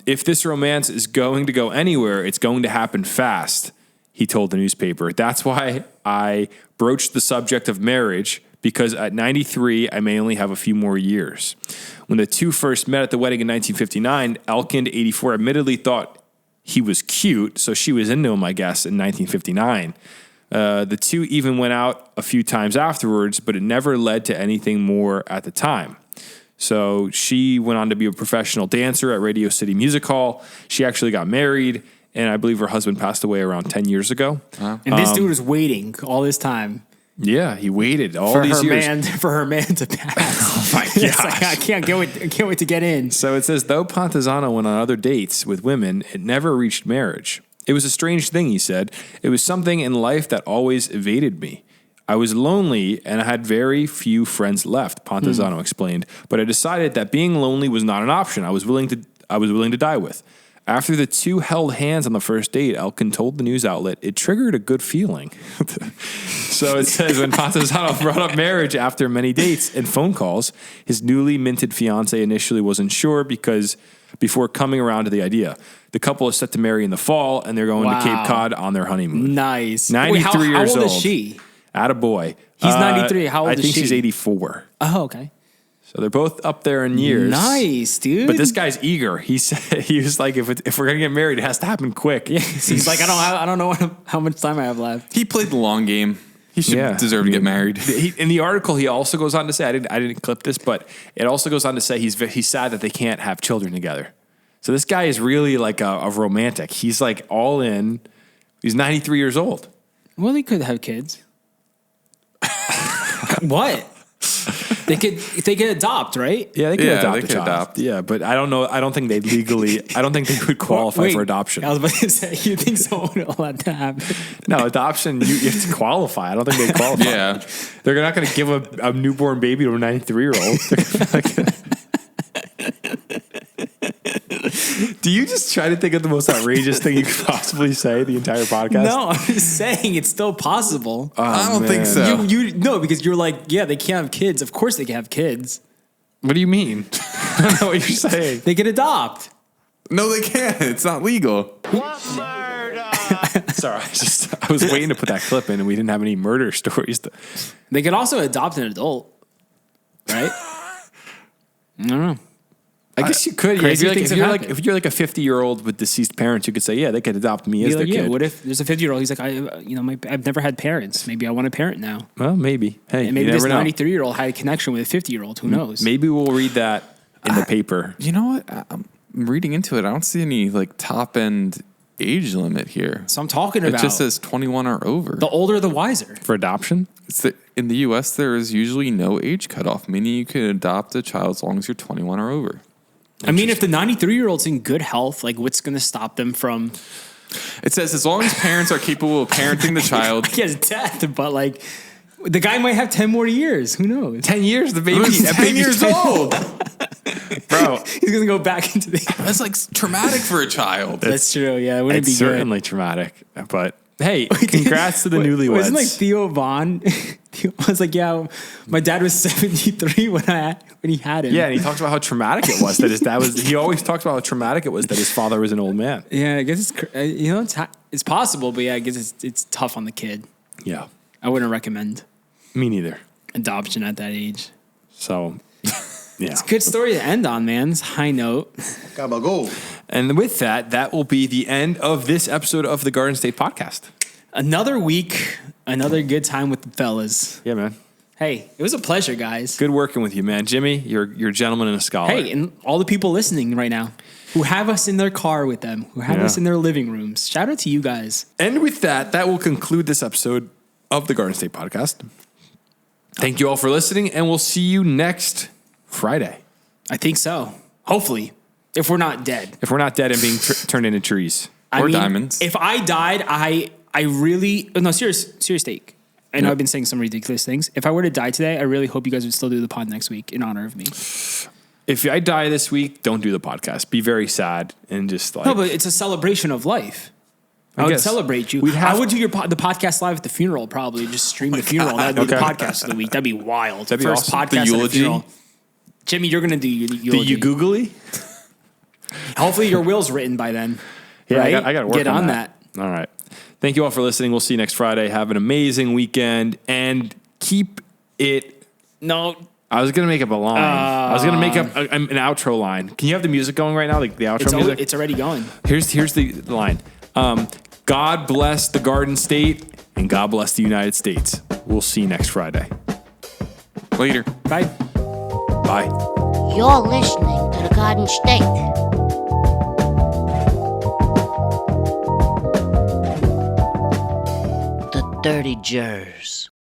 If this romance is going to go anywhere, it's going to happen fast, he told the newspaper. That's why I broached the subject of marriage, because at 93, I may only have a few more years. When the two first met at the wedding in 1959, Elkind, 84, admittedly thought he was cute, so she was into him, I guess, in 1959. The two even went out a few times afterwards, but it never led to anything more at the time. So she went on to be a professional dancer at Radio City Music Hall. She actually got married, and I believe her husband passed away around 10 years ago. And this dude was waiting all this time. Yeah, he waited all these years. For her man to pass. Oh my It's gosh. like, I can't wait to get in. So it says, though Pontezano went on other dates with women, it never reached marriage. It was a strange thing, he said. It was something in life that always evaded me. I was lonely and I had very few friends left, Pontezano explained. But I decided that being lonely was not an option. I was willing to die with. After the two held hands on the first date, Elkin told the news outlet it triggered a good feeling. So it says when Pontezano brought up marriage after many dates and phone calls, his newly minted fiance initially wasn't sure before coming around to the idea. The couple is set to marry in the fall, and they're going to Cape Cod on their honeymoon. Nice. 93 years old. How old is she? Attaboy. He's 93. How old is she? I think she's 84. Oh, okay. So they're both up there in years. Nice, dude. But this guy's eager. He said he was like, if we're gonna get married, it has to happen quick. Yeah, he's like, I don't know how much time I have left. He played the long game. He should deserve to get married. In the article, he also goes on to say, I didn't clip this, but it also goes on to say he's sad that they can't have children together. So this guy is really like a romantic. He's like all in. He's 93 years old. Well, he could have kids. What? They could adopt, right? Yeah, they could adopt they a could child. adopt. Yeah, but I don't know. I don't think they legally. I don't think they would qualify Wait, for adoption. I was about to say, you think someone will let that happen? No, adoption. You have to qualify. I don't think they qualify. Yeah. They're not going to give a newborn baby to a 93-year-old. Do you just try to think of the most outrageous thing you could possibly say the entire podcast? No, I'm just saying it's still possible. I don't think so. You no, because you're like, yeah, they can't have kids. Of course they can have kids. What do you mean? I don't know what you're saying. They can adopt. No, they can't. It's not legal. Sorry, I was waiting to put that clip in, and we didn't have any murder stories. They could also adopt an adult, right? I don't know. I guess you could. Yeah, Crazy if things you're have like happened. if you're like a 50-year-old with deceased parents, you could say, yeah, they could adopt me as Be their like, yeah, kid. what if there's a 50-year-old? He's like, I've never had parents. Maybe I want a parent now. Well, maybe. Hey, And maybe you this never know. 93-year-old had a connection with a 50-year-old. Who knows? Maybe we'll read that in the paper. You know what? I'm reading into it. I don't see any like top end age limit here. So I'm talking It about just says 21 or over. the older, the wiser. For adoption? In the U.S., there is usually no age cutoff, meaning you can adopt a child as long as you're 21 or over. I mean, if the 93-year-old's in good health, like what's going to stop them from? It says as long as parents are capable of parenting the child. He has death, but like the guy might have 10 more years. Who knows? 10 years, the baby. He's 10 years old. Bro, He's going to go back into the. That's like traumatic for a child. That's true. Yeah, it wouldn't it's be good. certainly traumatic. But hey, congrats to the newlyweds. Wasn't like Theo Vaughn? Theo was like, yeah, my dad was 73 when he had him. Yeah, and he talks about how traumatic it was that his dad was. He always talks about how traumatic it was that his father was an old man. Yeah, I guess it's possible, but yeah, I guess it's tough on the kid. Yeah, I wouldn't recommend me neither. adoption at that age. So, yeah. Good story to end on, man. It's a high note. And with that, that will be the end of this episode of the Garden State Podcast. Another week, another good time with the fellas. Yeah, man. Hey, it was a pleasure, guys. Good working with you, man. Jimmy, you're a gentleman and a scholar. Hey, and all the people listening right now who have us in their car with them, who have us in their living rooms. Shout out to you guys. And with that, that will conclude this episode of the Garden State Podcast. Thank you all for listening, and we'll see you next Friday. I think so. Hopefully, if we're not dead. If we're not dead and being turned into trees. I mean, diamonds. If I died, I really no serious take. I know I've been saying some ridiculous things. If I were to die today, I really hope you guys would still do the pod next week in honor of me. If I die this week, don't do the podcast. Be very sad and just like. No, but it's a celebration of life. I would guess. celebrate you. We'd have- I would do the podcast live at the funeral, probably. Just stream the funeral. That'd be the podcast of the week. That'd be wild. That'd be First awesome. podcast The at a eulogy? funeral. Jimmy, you're going to do The eulogy. you googly? Hopefully your will's written by then. Yeah, right? I got to work Get on that. All right. Thank you all for listening. We'll see you next Friday. Have an amazing weekend and keep it. No, I was going to make up a line. I was going to make up an outro line. Can you have the music going right now? Like the outro music? it's already going. Here's the line. God bless the Garden State and God bless the United States. We'll see you next Friday. Later. Bye. Bye. You're listening to the Garden State. The Dirty Jers.